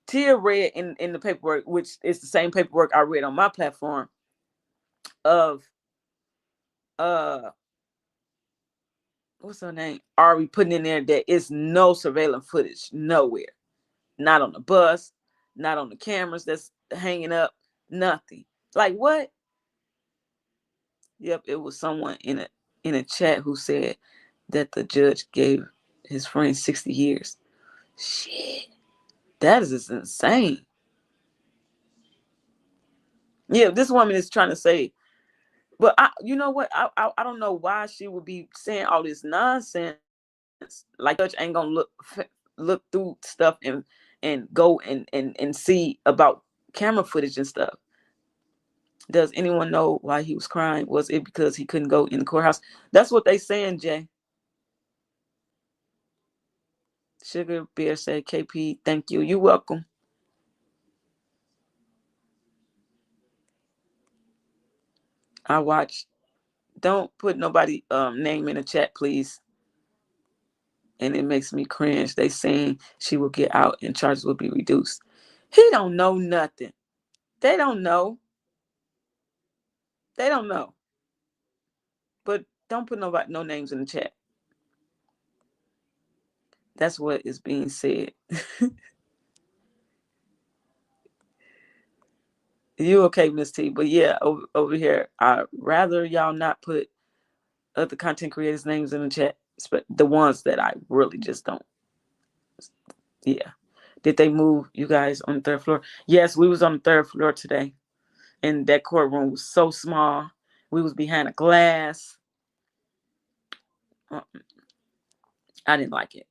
Tia read in the paperwork, which is the same paperwork I read on my platform, of what's her name? Ari putting in there that it's no surveillance footage nowhere. Not on the bus, not on the cameras that's hanging up, nothing. Like what? Yep, it was someone in a chat who said that the judge gave his friend 60 years. Shit. That is just insane. Yeah, this woman is trying to say, but you know what? I don't know why she would be saying all this nonsense. Like judge ain't gonna look through stuff and go and see about camera footage and stuff. Does anyone know why he was crying? Was it because he couldn't go in the courthouse? That's what they saying, Jay. Sugar Bear said, KP, thank you. You're welcome. I watched. Don't put nobody name in the chat, please. And it makes me cringe. They saying she will get out and charges will be reduced. He don't know nothing. They don't know. They don't know. But don't put no names in the chat. That's what is being said. You okay, Miss T? But yeah, over here, I'd rather y'all not put other content creators' names in the chat, the ones that I really just don't. Yeah. Did they move you guys on the third floor? Yes, we was on the third floor today. And that courtroom was so small. We was behind a glass. I didn't like it.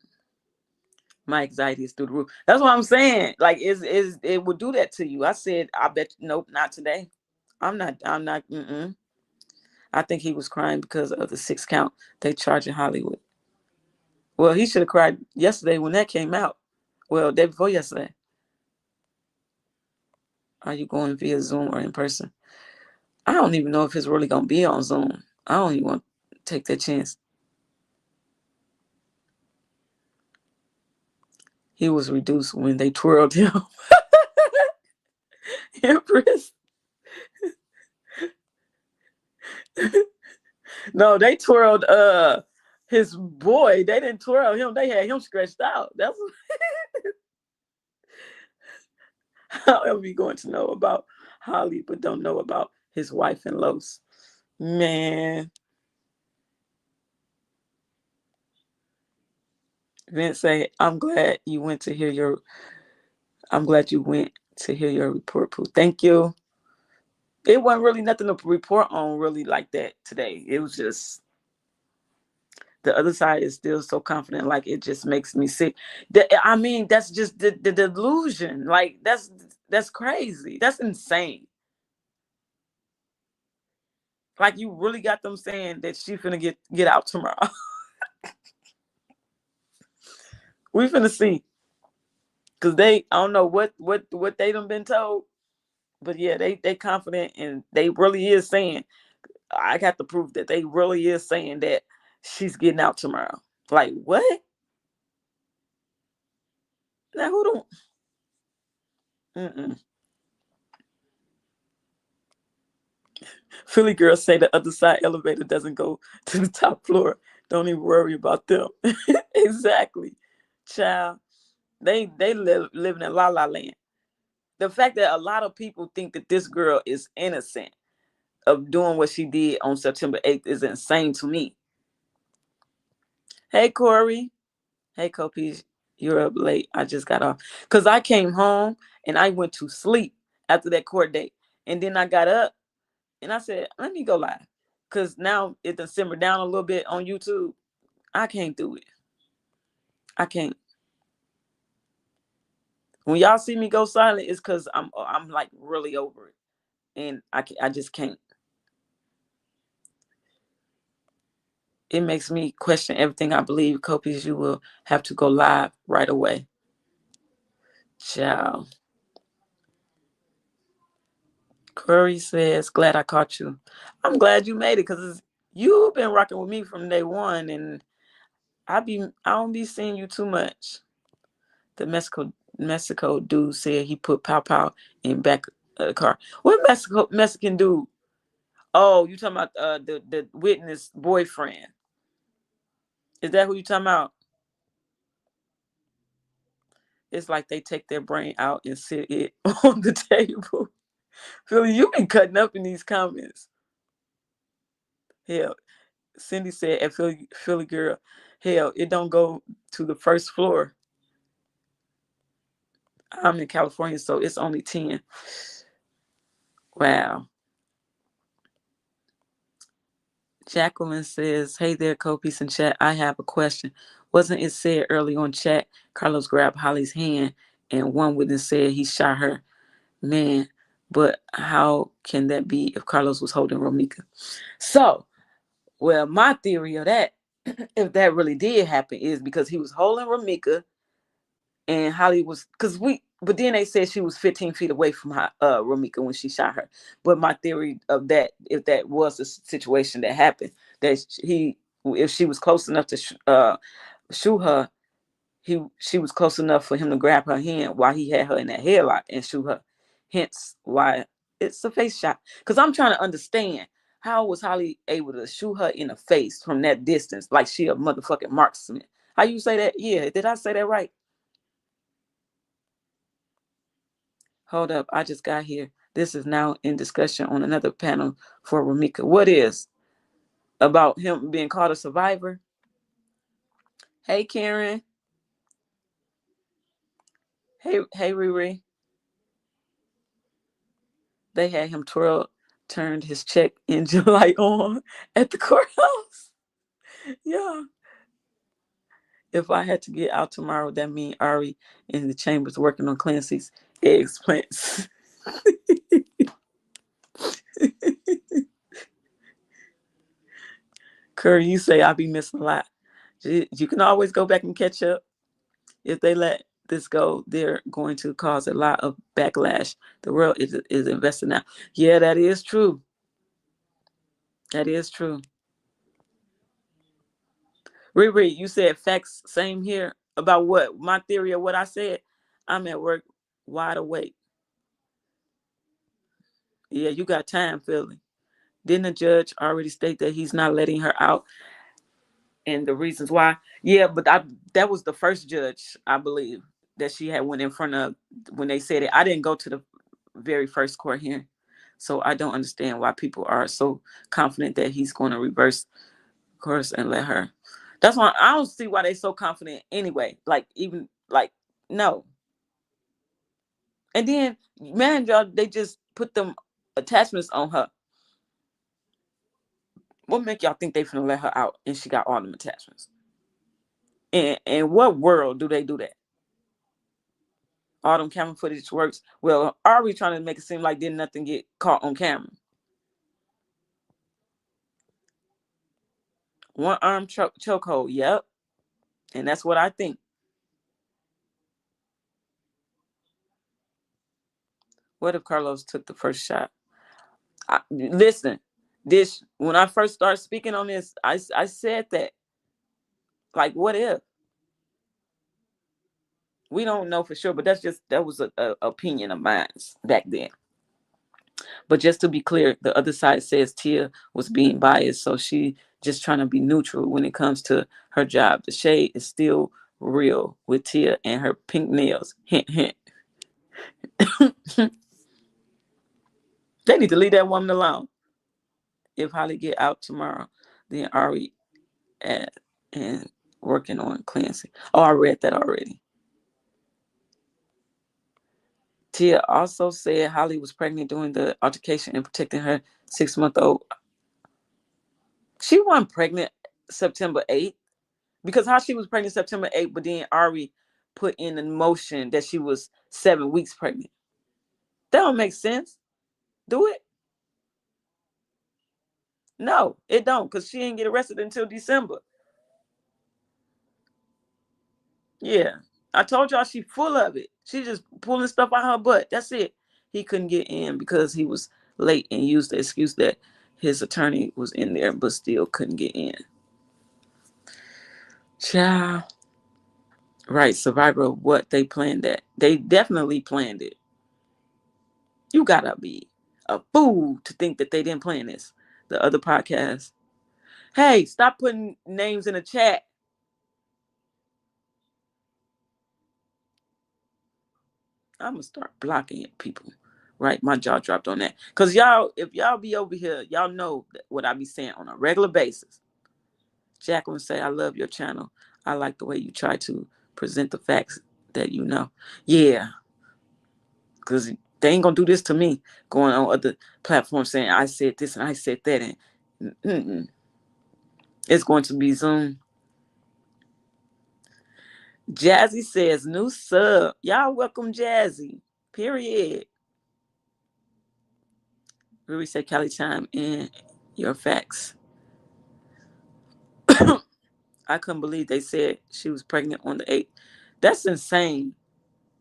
My anxiety is through the roof. That's what I'm saying. Like, it would do that to you. I said, I bet, nope, not today. I'm not. I think he was crying because of the 6 count they charged in Hollywood. Well, he should have cried yesterday when that came out. Well, day before yesterday. Are you going via Zoom or in person? I don't even know if it's really going to be on Zoom. I don't even want to take that chance. He was reduced when they twirled him. Empress. No, they twirled his boy. They didn't twirl him. They had him stretched out. That's how we going to know about Holly, but don't know about his wife and Los. Man. Vince say, I'm glad you went to hear your report, Pooh. Thank you. It wasn't really nothing to report on really like that today. It was just the other side is still so confident, like it just makes me sick. I mean, that's just the delusion. Like that's crazy. That's insane. Like you really got them saying that she finna get out tomorrow. We finna see. Cause I don't know what they done been told. But yeah, they confident and they really is saying, I got the proof that they really is saying that she's getting out tomorrow. Like what? Now who don't? Philly girls say the other side elevator doesn't go to the top floor. Don't even worry about them. Exactly, child. They living in la la land. The fact that a lot of people think that this girl is innocent of doing what she did on September 8th is insane to me. Hey, Corey. Hey, Kopi. You're up late. I just got off. Because I came home and I went to sleep after that court date. And then I got up and I said, let me go live. because now it done simmered down a little bit on YouTube. I can't do it. I can't. When y'all see me go silent, it's because I'm like really over it, and I just can't. It makes me question everything I believe. Copies, you will have to go live right away. Ciao. Curry says, glad I caught you. I'm glad you made it because you've been rocking with me from day one, and I don't be seeing you too much. The Mexico dude said he put Pow Pow in back of the car. What Mexican dude? Oh, you talking about the witness boyfriend? Is that who you talking about? It's like they take their brain out and sit it on the table. Philly, you been cutting up in these comments. Hell, Cindy said at Philly girl, hell, it don't go to the first floor. I'm in California, so it's only 10. Wow. Jacqueline says, hey there, Copies in chat. I have a question. Wasn't it said early on chat, Carlos grabbed Holly's hand and one witness said he shot her? Man, but how can that be if Carlos was holding Romika? So, well, my theory of that, if that really did happen, is because he was holding Romika and Holly was, but then they said she was 15 feet away from Romika when she shot her. But my theory of that, if that was the situation that happened, that if she was close enough to shoot her, she was close enough for him to grab her hand while he had her in that headlock and shoot her. Hence why it's a face shot. Because I'm trying to understand, how was Holly able to shoot her in the face from that distance like she a motherfucking marksman? How you say that? Yeah, did I say that right? Hold up, I just got here. This is now in discussion on another panel for Romika. What is? About him being called a survivor? Hey, Karen. Hey, Riri. They had him turned his check engine light on at the courthouse. Yeah. If I had to get out tomorrow, that means Ari in the chambers working on Clancy's eggs plants. Curry, you say I be missing a lot. You can always go back and catch up. If they let this go, they're going to cause a lot of backlash. The world is invested now. Yeah, that is true. That is true. Riri, you said facts, same here. About what? My theory of what I said? I'm at work wide awake. Yeah, you got time, Philly. Didn't the judge already state that he's not letting her out? And the reasons why? Yeah, but that was the first judge, I believe, that she had went in front of when they said it. I didn't go to the very first court hearing. So I don't understand why people are so confident that he's going to reverse course and let her. That's why I don't see why they're so confident anyway. No. And then, man, y'all, they just put them attachments on her. What make y'all think they finna let her out and she got all them attachments? And what world do they do that? All them camera footage works. Well, are we trying to make it seem like did nothing get caught on camera? One arm chokehold, yep. And that's what I think. What if Carlos took the first shot? Listen, when I first started speaking on this, I said that. Like, what if? We don't know for sure, but that was a opinion of mine back then. But just to be clear, the other side says Tia was being biased, so she just trying to be neutral when it comes to her job. The shade is still real with Tia and her pink nails. Hint, hint. They need to leave that woman alone. If Holly get out tomorrow, then Ari and working on Clancy. Oh, I read that already. Tia also said Holly was pregnant during the altercation and protecting her 6-month-old. She wasn't pregnant September 8th. Because how she was pregnant September 8th, but then Ari put in a motion that she was 7 weeks pregnant. That don't make sense. Do it? No, it don't, because she didn't get arrested until December. Yeah. I told y'all she full of it. She just pulling stuff out her butt. That's it. He couldn't get in because he was late and used the excuse that his attorney was in there, but still couldn't get in. Child. Right, Survivor, what they planned that. They definitely planned it. You gotta be a fool to think that they didn't plan this. The other podcast. Hey, stop putting names in the chat. I'm gonna start blocking people. Right, my jaw dropped on that. Cause y'all, if y'all be over here, y'all know what I be saying on a regular basis. Jacqueline say, I love your channel. I like the way you try to present the facts that you know. Yeah. Because they ain't going to do this to me, going on other platforms saying, I said this and I said that. And it's going to be Zoom. Jazzy says, new sub. Y'all welcome Jazzy. Period. Ruby said, Cali time and your facts. I couldn't believe they said she was pregnant on the 8th. That's insane.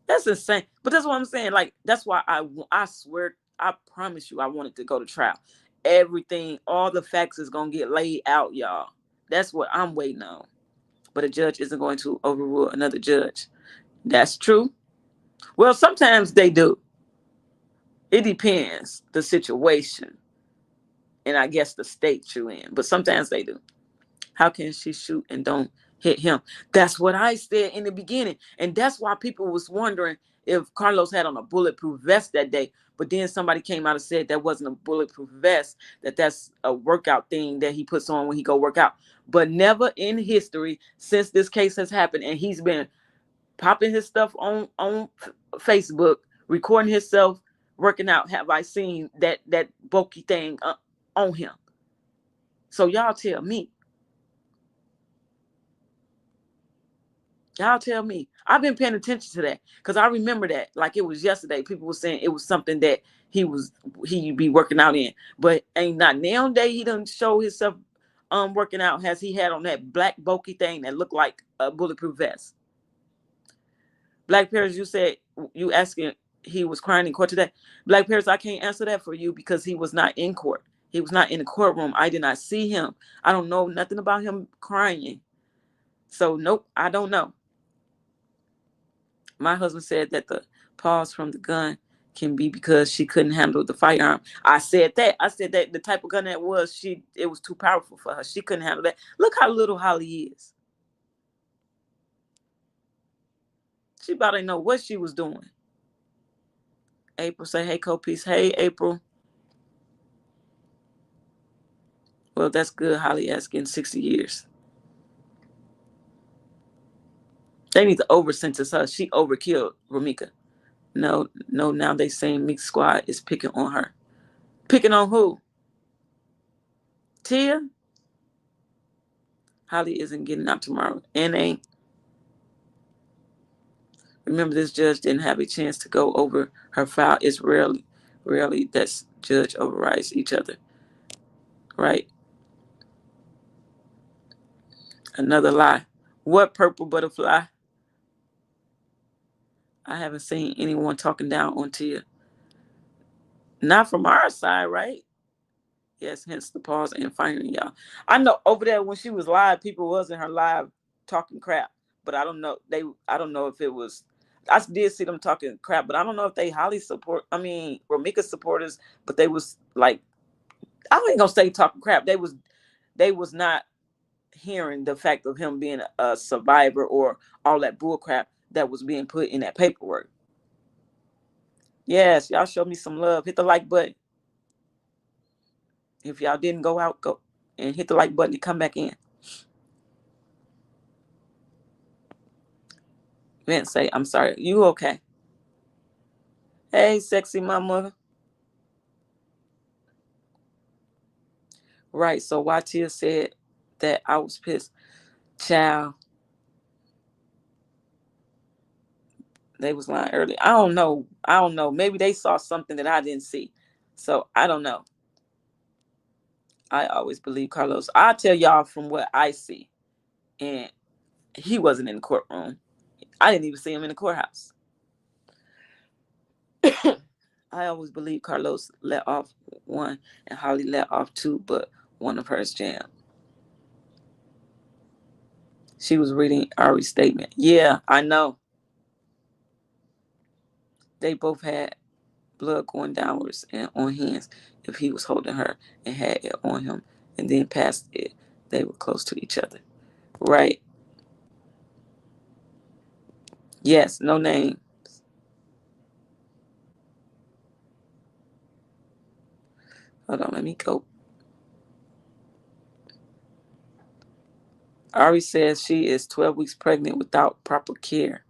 That's insane. But that's what I'm saying. Like, that's why I swear, I promise you, I wanted to go to trial. Everything, all the facts is going to get laid out, y'all. That's what I'm waiting on. But a judge isn't going to overrule another judge. That's true. Well, sometimes they do. It depends the situation. And I guess the state you're in. But sometimes they do. How can she shoot and don't hit him? That's what I said in the beginning. And that's why people was wondering if Carlos had on a bulletproof vest that day. But then somebody came out and said that wasn't a bulletproof vest, that's a workout thing that he puts on when he go work out. But never in history since this case has happened, and he's been popping his stuff on Facebook, recording himself working out, have I seen that bulky thing on him. So y'all tell me. Y'all tell me. I've been paying attention to that because I remember that like it was yesterday. People were saying it was something that he'd be working out in, but ain't not now day he done show himself working out. Has he had on that black bulky thing that looked like a bulletproof vest? Black Paris, you said you asking he was crying in court today. Black Paris, I can't answer that for you because he was not in court. He was not in the courtroom. I did not see him. I don't know nothing about him crying. So nope, I don't know. My husband said that the pause from the gun can be because she couldn't handle the firearm. I said that. I said that the type of gun that was, it was too powerful for her. She couldn't handle that. Look how little Holly is. She about to know what she was doing. April say, hey, Copiece. Hey, April. Well, that's good. Holly asking 60 years. They need to over-sentence her. She overkilled Ramika. No, now they saying Meek Squad is picking on her. Picking on who? Tia? Holly isn't getting out tomorrow. And ain't. Remember, this judge didn't have a chance to go over her file. It's rarely that judge overrides each other. Right? Another lie. What purple butterfly? I haven't seen anyone talking down on Tia. Not from our side, right? Yes, hence the pause and firing y'all. I know over there when she was live, people was in her live talking crap. But I don't know. I don't know if it was. I did see them talking crap, but I don't know if they Holly Ramika supporters, but they was like, I ain't gonna say talking crap. They was not hearing the fact of him being a survivor or all that bull crap that was being put in that paperwork. Yes, y'all show me some love. Hit the like button. If y'all didn't go out, go and hit the like button and come back in. Vince say, I'm sorry. You okay? Hey, sexy mama. Right. So why Tia said that I was pissed, child, they was lying early. I don't know. Maybe they saw something that I didn't see. So I don't know. I always believe Carlos. I'll tell y'all from what I see. And he wasn't in the courtroom. I didn't even see him in the courthouse. I always believe Carlos let off one and Holly let off two, but one of hers jammed. She was reading Ari's statement. Yeah, I know. They both had blood going downwards and on hands if he was holding her and had it on him and then passed it. They were close to each other. Right. Yes, no name. Hold on, let me go. Ari says she is 12 weeks pregnant without proper care.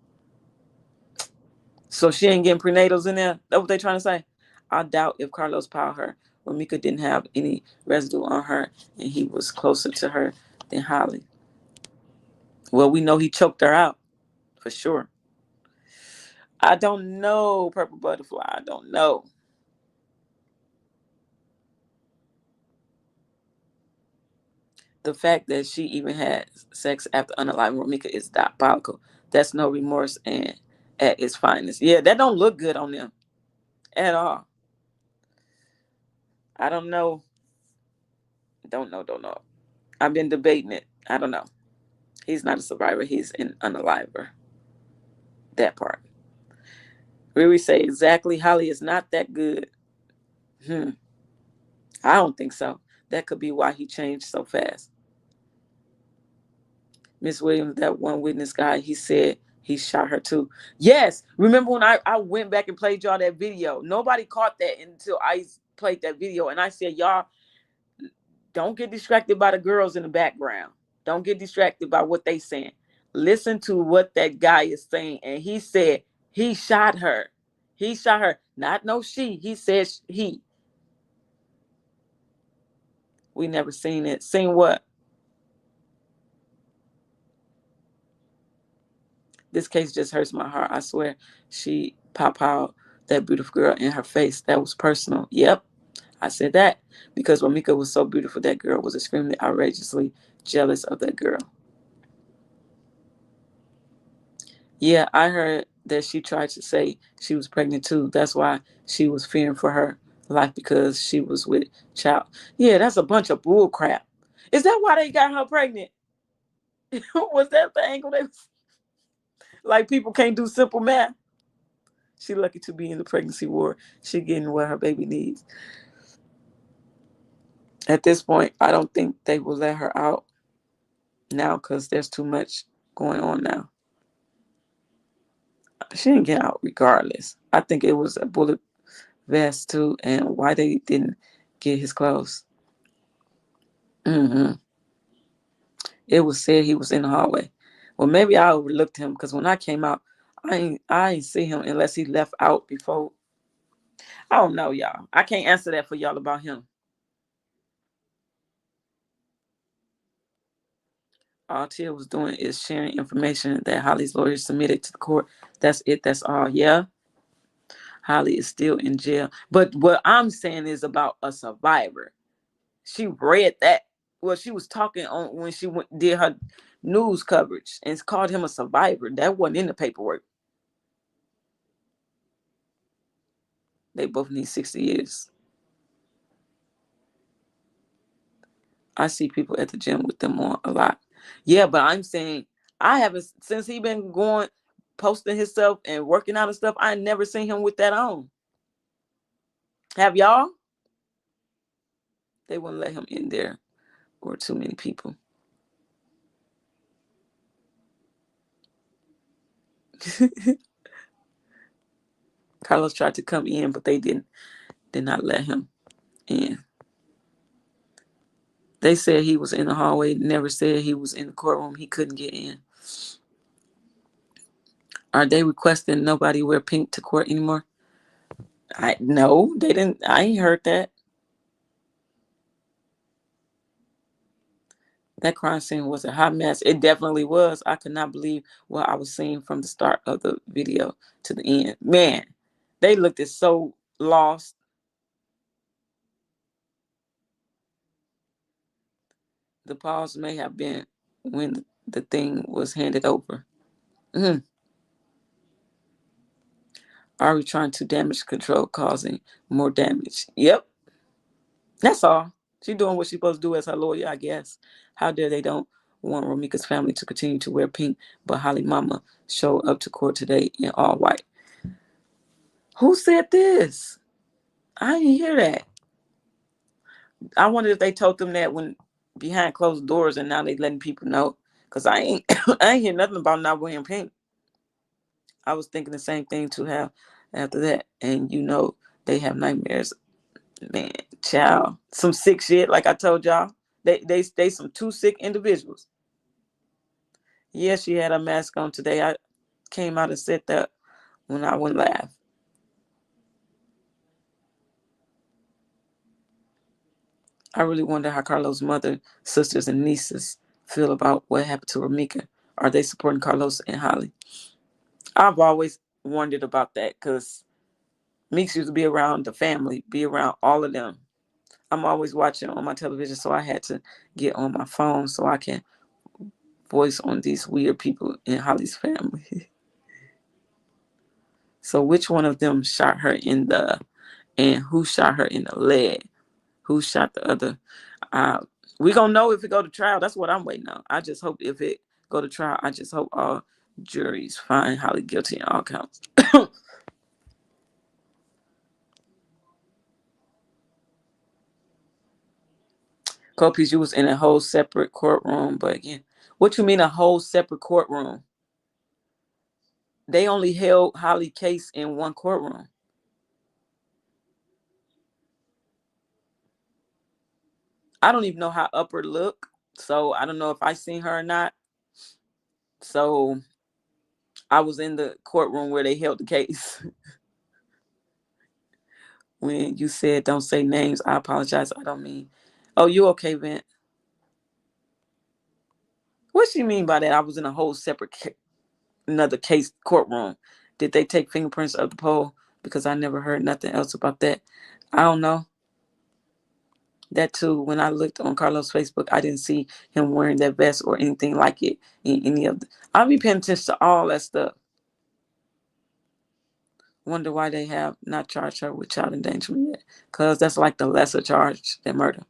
So she ain't getting prenatals in there? That's what they trying to say? I doubt if Carlos piled her. Ramika didn't have any residue on her and he was closer to her than Holly. Well, we know he choked her out for sure. I don't know, Purple Butterfly. I don't know. The fact that she even had sex after unaliving Ramika is diabolical. That's no remorse and at its finest. Yeah, that don't look good on them at all. I don't know. Don't know. I've been debating it. I don't know. He's not a survivor. He's an unaliver. That part. Riri say exactly. Holly is not that good. I don't think so. That could be why he changed so fast. Miss Williams, that one witness guy, he said he shot her too. Yes. Remember when I went back and played y'all that video? Nobody caught that until I played that video. And I said, y'all, don't get distracted by the girls in the background. Don't get distracted by what they saying. Listen to what that guy is saying. And he said he shot her. He shot her. Not no she. He said he. We never seen it. Seen what? This case just hurts my heart. I swear she pop out that beautiful girl in her face. That was personal. Yep. I said that because Ramika was so beautiful. That girl was extremely outrageously jealous of that girl. Yeah, I heard that she tried to say she was pregnant too. That's why she was fearing for her life because she was with child. Yeah, that's a bunch of bull crap. Is that why they got her pregnant? Was that the angle they was like people can't do simple math? She lucky to be in the pregnancy ward. She getting what her baby needs. At this point, I don't think they will let her out now because there's too much going on now. She didn't get out regardless. I think it was a bullet vest too, and why they didn't get his clothes. It was said he was in the hallway. Well, maybe I overlooked him because when I came out, I ain't see him unless he left out before. I don't know, y'all. I can't answer that for y'all about him. All Tia was doing is sharing information that Holly's lawyer submitted to the court. That's it. That's all. Yeah. Holly is still in jail. But what I'm saying is about a survivor. She read that. Well, she was talking on when she did her news coverage and called him a survivor. That wasn't in the paperwork. They both need 60 years. I see people at the gym with them on a lot. Yeah, but I'm saying I haven't, since he been going, posting himself and working out and stuff, I never seen him with that on. Have y'all? They wouldn't let him in there or too many people. Carlos tried to come in, but they did not let him in. They said he was in the hallway, never said he was in the courtroom. He couldn't get in. Are they requesting nobody wear pink to court anymore? No, they didn't. I ain't heard that. That crime scene was a hot mess. It definitely was. I could not believe what I was seeing from the start of the video to the end. Man, they looked at so lost. The pause may have been when the thing was handed over. Are we trying to damage control, causing more damage? Yep, that's all. She doing what she's supposed to do as her lawyer, I guess. How dare they don't want Romika's family to continue to wear pink, but Holly Mama showed up to court today in all white. Who said this? I didn't hear that. I wonder if they told them that when behind closed doors and now they letting people know. Cause I ain't I ain't hear nothing about not wearing pink. I was thinking the same thing to have after that. And they have nightmares. Man, child. Some sick shit, like I told y'all. They some too sick individuals. Yeah, she had a mask on today. I came out and said that when I went live. I really wonder how Carlos' mother, sisters, and nieces feel about what happened to Romika. Are they supporting Carlos and Holly? I've always wondered about that because Meeks used to be around the family, be around all of them. I'm always watching on my television, so I had to get on my phone so I can voice on these weird people in Holly's family. So which one of them shot her and who shot her in the leg? Who shot the other? We gonna know if it go to trial. That's what I'm waiting on. I just hope if it go to trial, I just hope all juries find Holly guilty in all counts. Copies, you was in a whole separate courtroom, but again, what you mean a whole separate courtroom? They only held Holly case in one courtroom. I don't even know how Upper look, so I don't know if I seen her or not. So I was in the courtroom where they held the case. When you said don't say names, I apologize. I don't mean. Oh, you okay, Vent? What she mean by that? I was in a whole separate another case courtroom. Did they take fingerprints of the pole? Because I never heard nothing else about that. I don't know. That too, when I looked on Carlos' Facebook, I didn't see him wearing that vest or anything like it in any of the. I'll be paying attention to all that stuff. Wonder why they have not charged her with child endangerment yet. Because that's like the lesser charge than murder.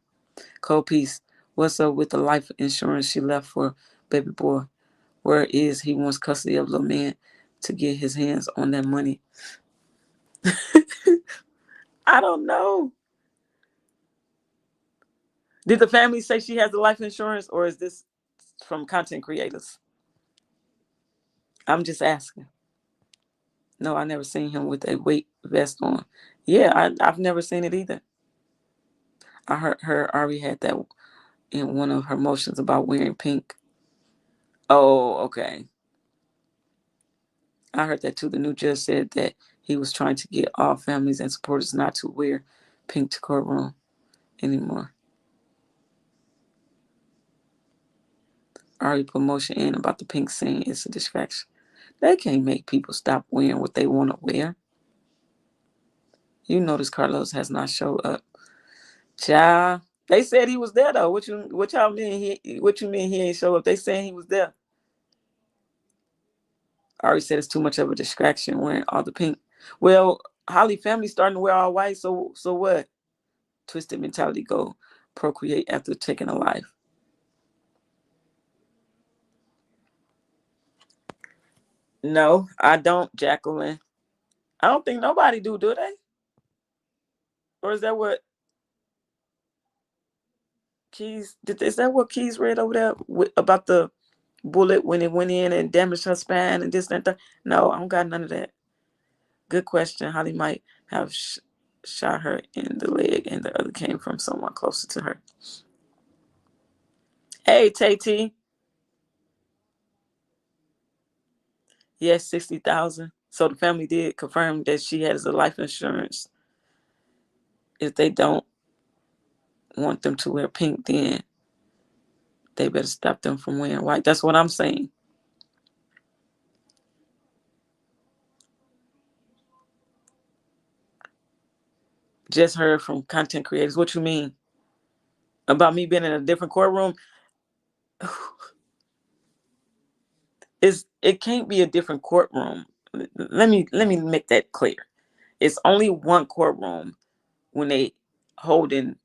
Cold Piece, what's up with the life insurance she left for baby boy? Where is he wants custody of little man to get his hands on that money? I don't know. Did the family say she has the life insurance or is this from content creators? I'm just asking. No, I never seen him with a weight vest on. Yeah, I've never seen it either. I heard her already had that in one of her motions about wearing pink. Oh, okay. I heard that too. The new judge said that he was trying to get all families and supporters not to wear pink to courtroom anymore. Ari promotion in about the pink scene is a distraction. They can't make people stop wearing what they want to wear. You notice Carlos has not showed up. Child. They said he was there though. What y'all mean what you mean he ain't show up? They saying he was there. Ari said it's too much of a distraction wearing all the pink. Well, Holly family starting to wear all white, so what? Twisted mentality go procreate after taking a life. No, I don't, Jacqueline. I don't think nobody do they? Or is that what Keys is that what Keys read over there about the bullet when it went in and damaged her spine and this and that? No, I don't got none of that. Good question. Holly might have shot her in the leg and the other came from someone closer to her. Hey, Tay. Yes, 60,000. So the family did confirm that she has a life insurance. If they don't want them to wear pink, then They better stop them from wearing white. That's what I'm saying. Just heard from content creators. What you mean? About me being in a different courtroom? It can't be a different courtroom. Let me make that clear. It's only one courtroom when they holding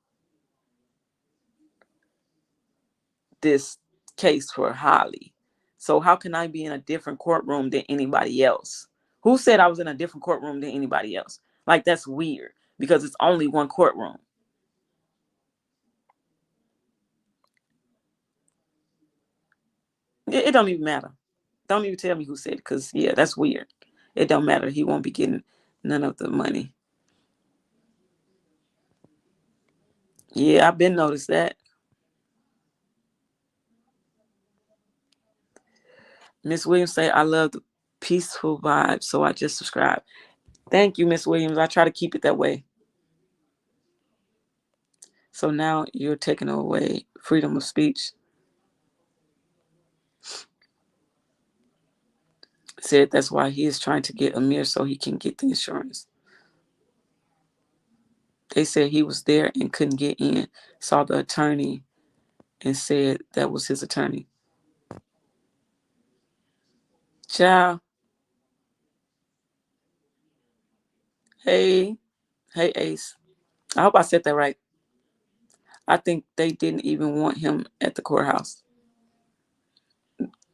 this case for Holly. So how can I be in a different courtroom than anybody else? Who said I was in a different courtroom than anybody else? Like, that's weird because it's only one courtroom. It don't even matter. Don't even tell me who said it, because, yeah, that's weird. It don't matter. He won't be getting none of the money. Yeah, I've been noticed that. Miss Williams say, I love the peaceful vibe, so I just subscribe. Thank you, Miss Williams. I try to keep it that way. So now you're taking away freedom of speech. Said that's why he is trying to get Amir so he can get the insurance. They said he was there and couldn't get in. Saw the attorney and said that was his attorney. Ciao. Hey Ace. I hope I said that right. I think they didn't even want him at the courthouse.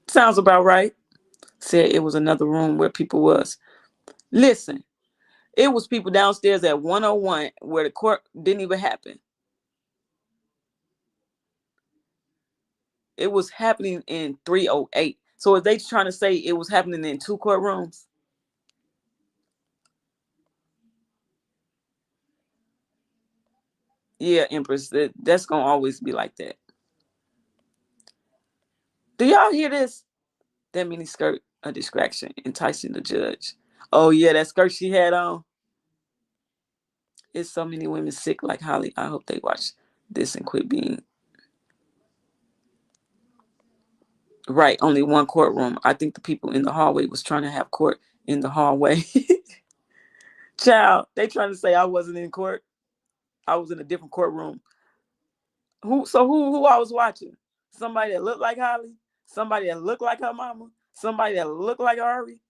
Sounds about right. Said it was another room where people was. Listen, it was people downstairs at 101 where the court didn't even happen. It was happening in 308. So are they trying to say it was happening in two courtrooms? Yeah, Empress, that's going to always be like that. Do y'all hear this? That mini skirt, a distraction, enticing the judge. Oh, yeah, that skirt she had on. It's so many women sick like Holly. I hope they watch this and quit being. Right, only one courtroom. I think the people in the hallway was trying to have court in the hallway. Child, they trying to say I wasn't in court. I was in a different courtroom. Who I was watching? Somebody that looked like Holly? Somebody that looked like her mama? Somebody that looked like Ari?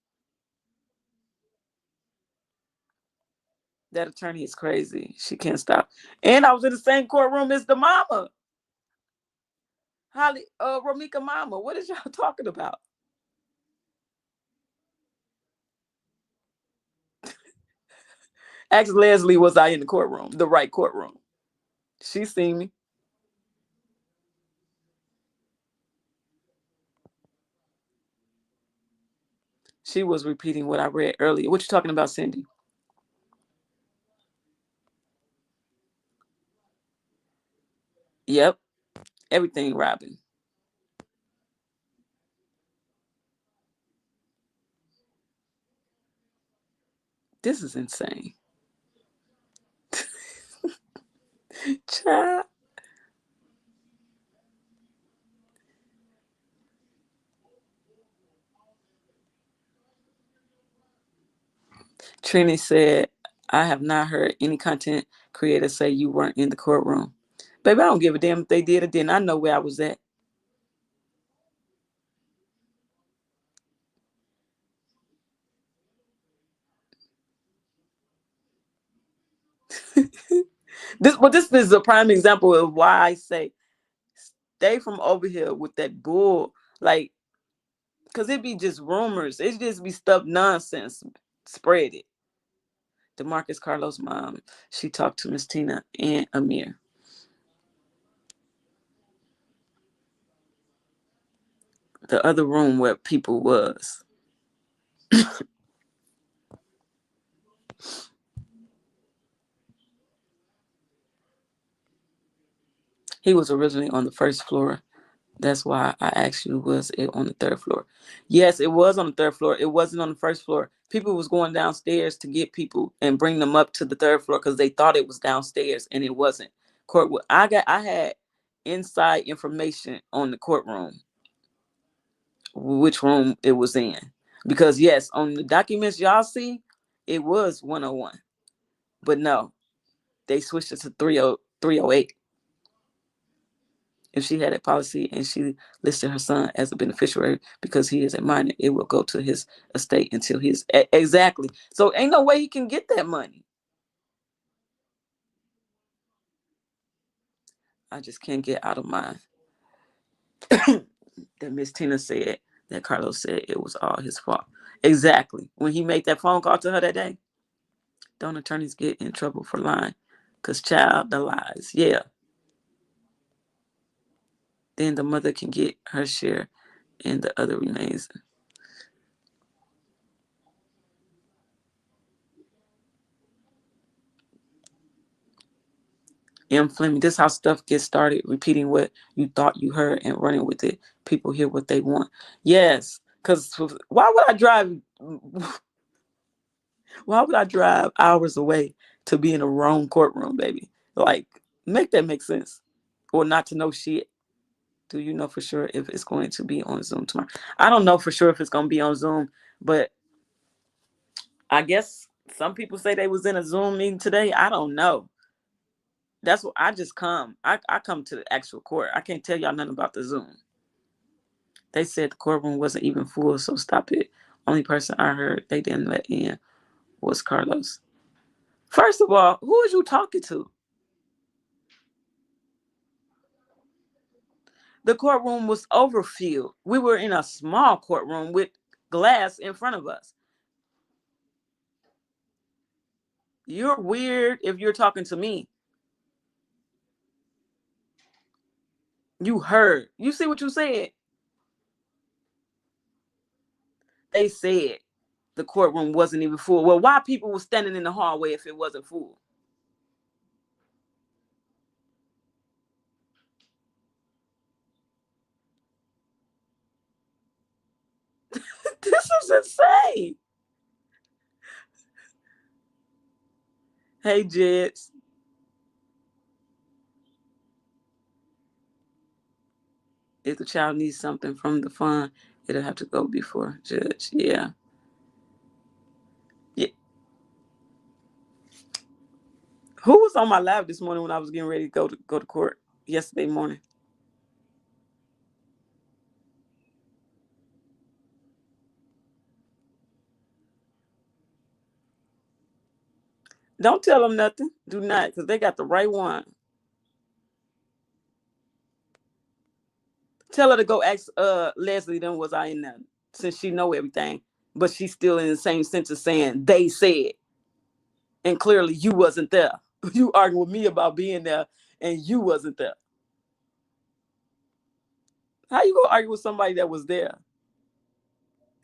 That attorney is crazy. She can't stop. And I was in the same courtroom as the mama. Holly, Romika mama. What is y'all talking about? Ask Leslie, was I in the courtroom? The right courtroom. She seen me. She was repeating what I read earlier. What you talking about, Cindy? Yep. Everything, Robin. This is insane. Child. Trini said, I have not heard any content creator say you weren't in the courtroom. Baby, I don't give a damn if they did or didn't. I know where I was at. This is a prime example of why I say stay from over here with that bull. Like, because it be just rumors. It just be stuff nonsense. Spread it. DeMarcus Carlos' mom, she talked to Miss Tina and Amir. The other room where people was. He was originally on the first floor. That's why I asked you, was it on the third floor? Yes, it was on the third floor. It wasn't on the first floor. People was going downstairs to get people and bring them up to the third floor because they thought it was downstairs and it wasn't. I had inside information on the courtroom, which room it was in. Because yes, on the documents y'all see, it was 101. But no, they switched it to 308. If she had a policy and she listed her son as a beneficiary because he is a minor, it will go to his estate until he's exactly. So ain't no way he can get that money. I just can't get out of mind that Miss Tina said that Carlos said it was all his fault. Exactly. When he made that phone call to her that day, don't attorneys get in trouble for lying? Because child, the lies. Yeah. Then the mother can get her share and the other remains. M. Fleming, this is how stuff gets started, repeating what you thought you heard and running with it. People hear what they want. Yes, because why would I drive hours away to be in a wrong courtroom, baby? Like, make that make sense. Or not to know shit. Do you know for sure if it's going to be on Zoom tomorrow? I don't know for sure if it's going to be on Zoom, but I guess some people say they was in a Zoom meeting today. I don't know. That's what I just come. I come to the actual court. I can't tell y'all nothing about the Zoom. They said the courtroom wasn't even full, so stop it. Only person I heard they didn't let in was Carlos. First of all, who is you talking to? The courtroom was overfilled. We were in a small courtroom with glass in front of us. You're weird if you're talking to me. You heard. You see what you said? They said the courtroom wasn't even full. Well, why people were standing in the hallway if it wasn't full? This is insane. Hey, Jets. If the child needs something from the fund, it'll have to go before judge. Yeah. Yeah. Who was on my lap this morning when I was getting ready to go to court yesterday morning? Don't tell them nothing. Do not, because they got the right one. Tell her to go ask Leslie then was I in there, since she know everything. But she's still in the same sense of saying they said. And clearly you wasn't there. You arguing with me about being there and you wasn't there. How you gonna argue with somebody that was there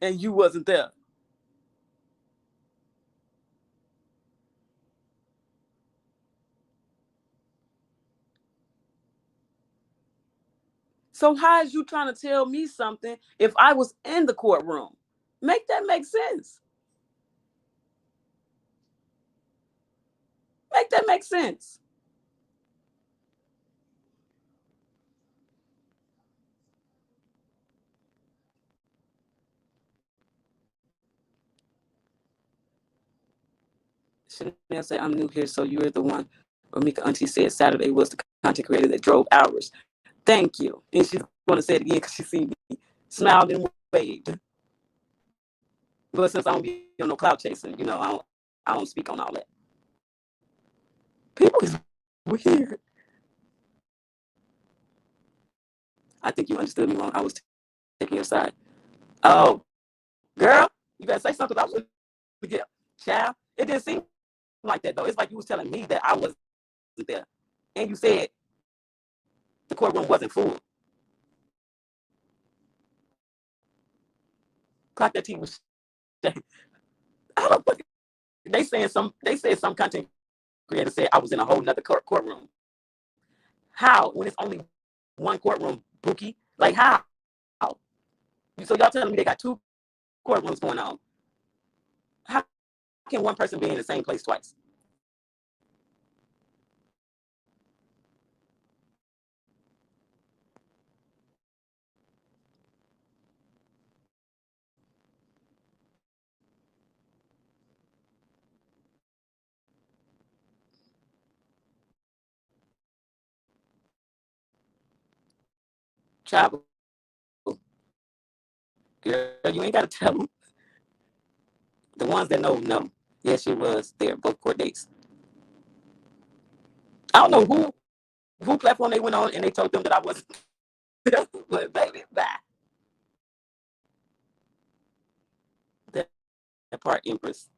and you wasn't there? So how is you trying to tell me something if I was in the courtroom? Make that make sense. Make that make sense. Chanel said, I'm new here, so you're the one. Ramika Auntie said Saturday was the content creator that drove hours. Thank you. And she's going to say it again because she seen me, smiled and waved. But since I don't be on no cloud chasing, I don't speak on all that. People is weird. I think you understood me wrong. I was taking your side. Oh, girl, you better say something. I was get child. It didn't seem like that though. It's like you was telling me that I wasn't there, and you said the courtroom wasn't full. Clock that T was. I don't. They said some content creator said I was in a whole nother courtroom. How? When it's only one courtroom, Bookie? Like how? So y'all telling me they got two courtrooms going on? How can one person be in the same place twice? travel. Girl, you ain't got to tell them. The ones that know. Yes, she was there, both court dates. I don't know who platform they went on and they told them that I wasn't there. But baby, bye. That part, Empress.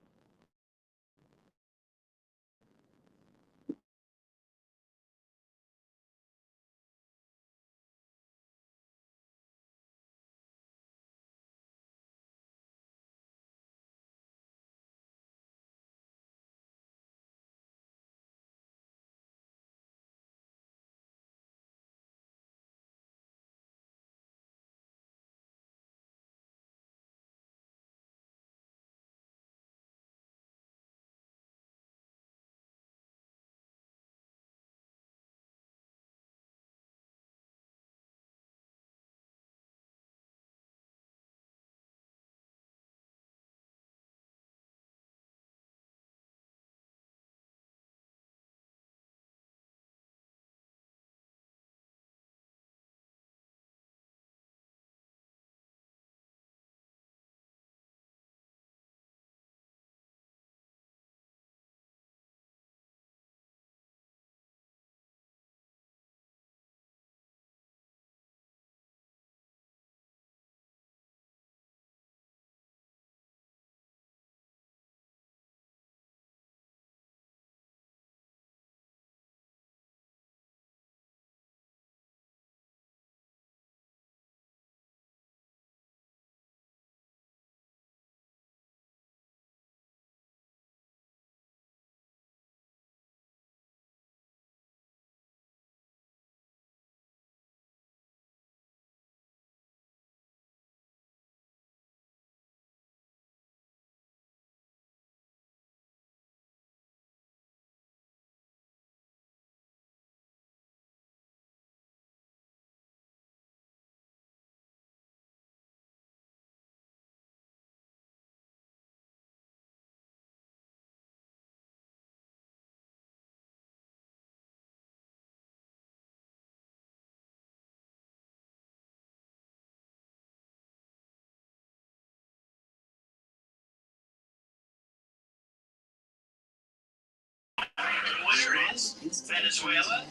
Venezuela.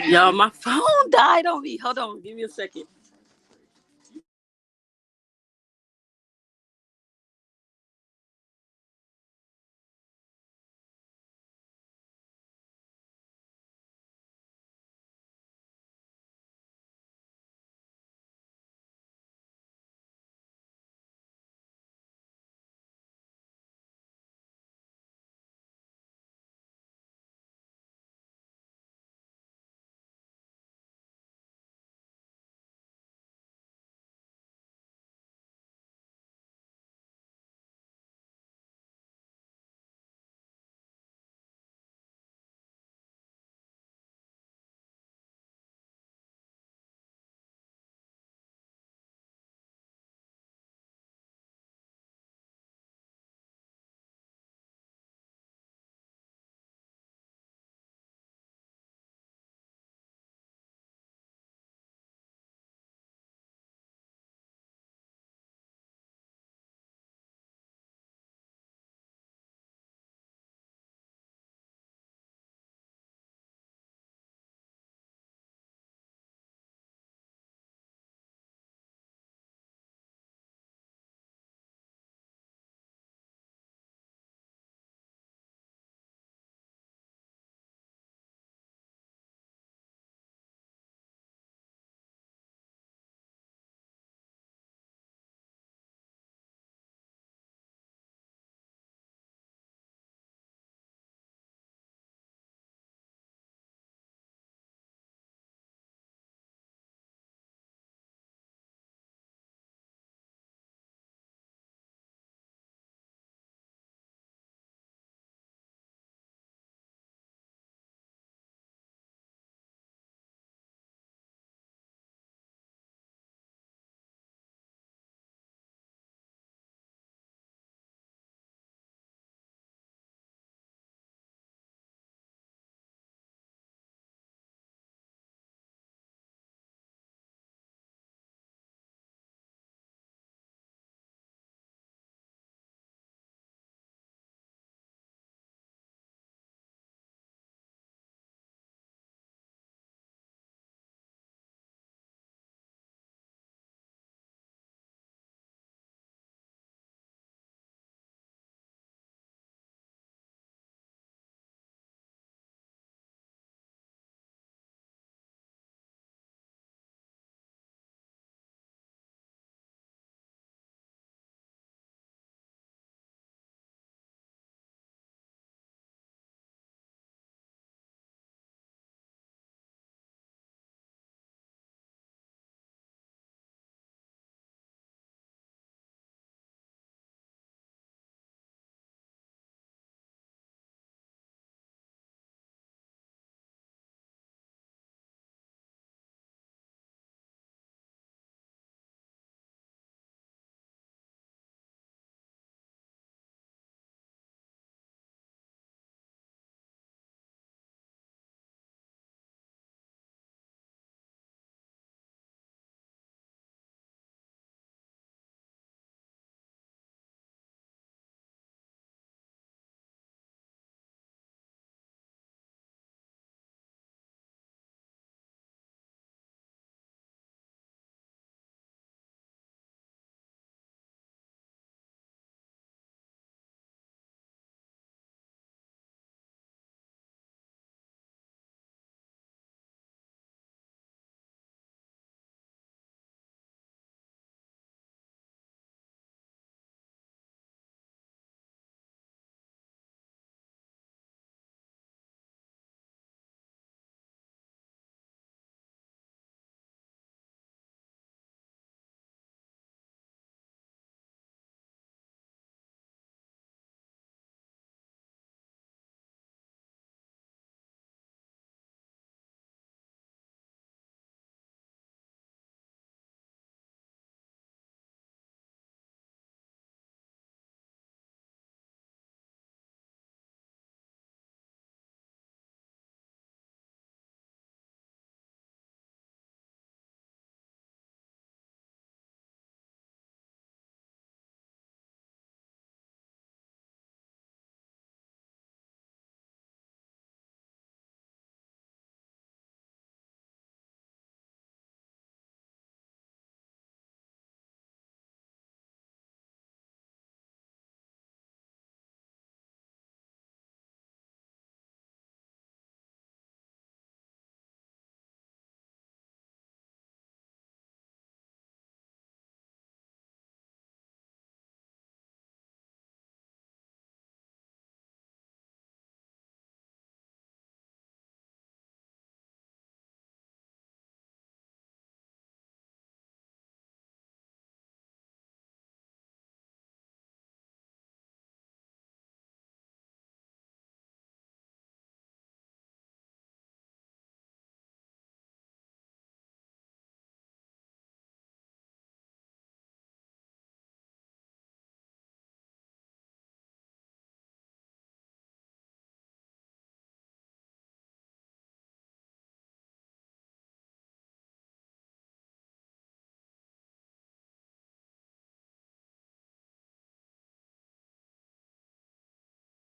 Y'all, my phone died on me. Hold on, give me a second.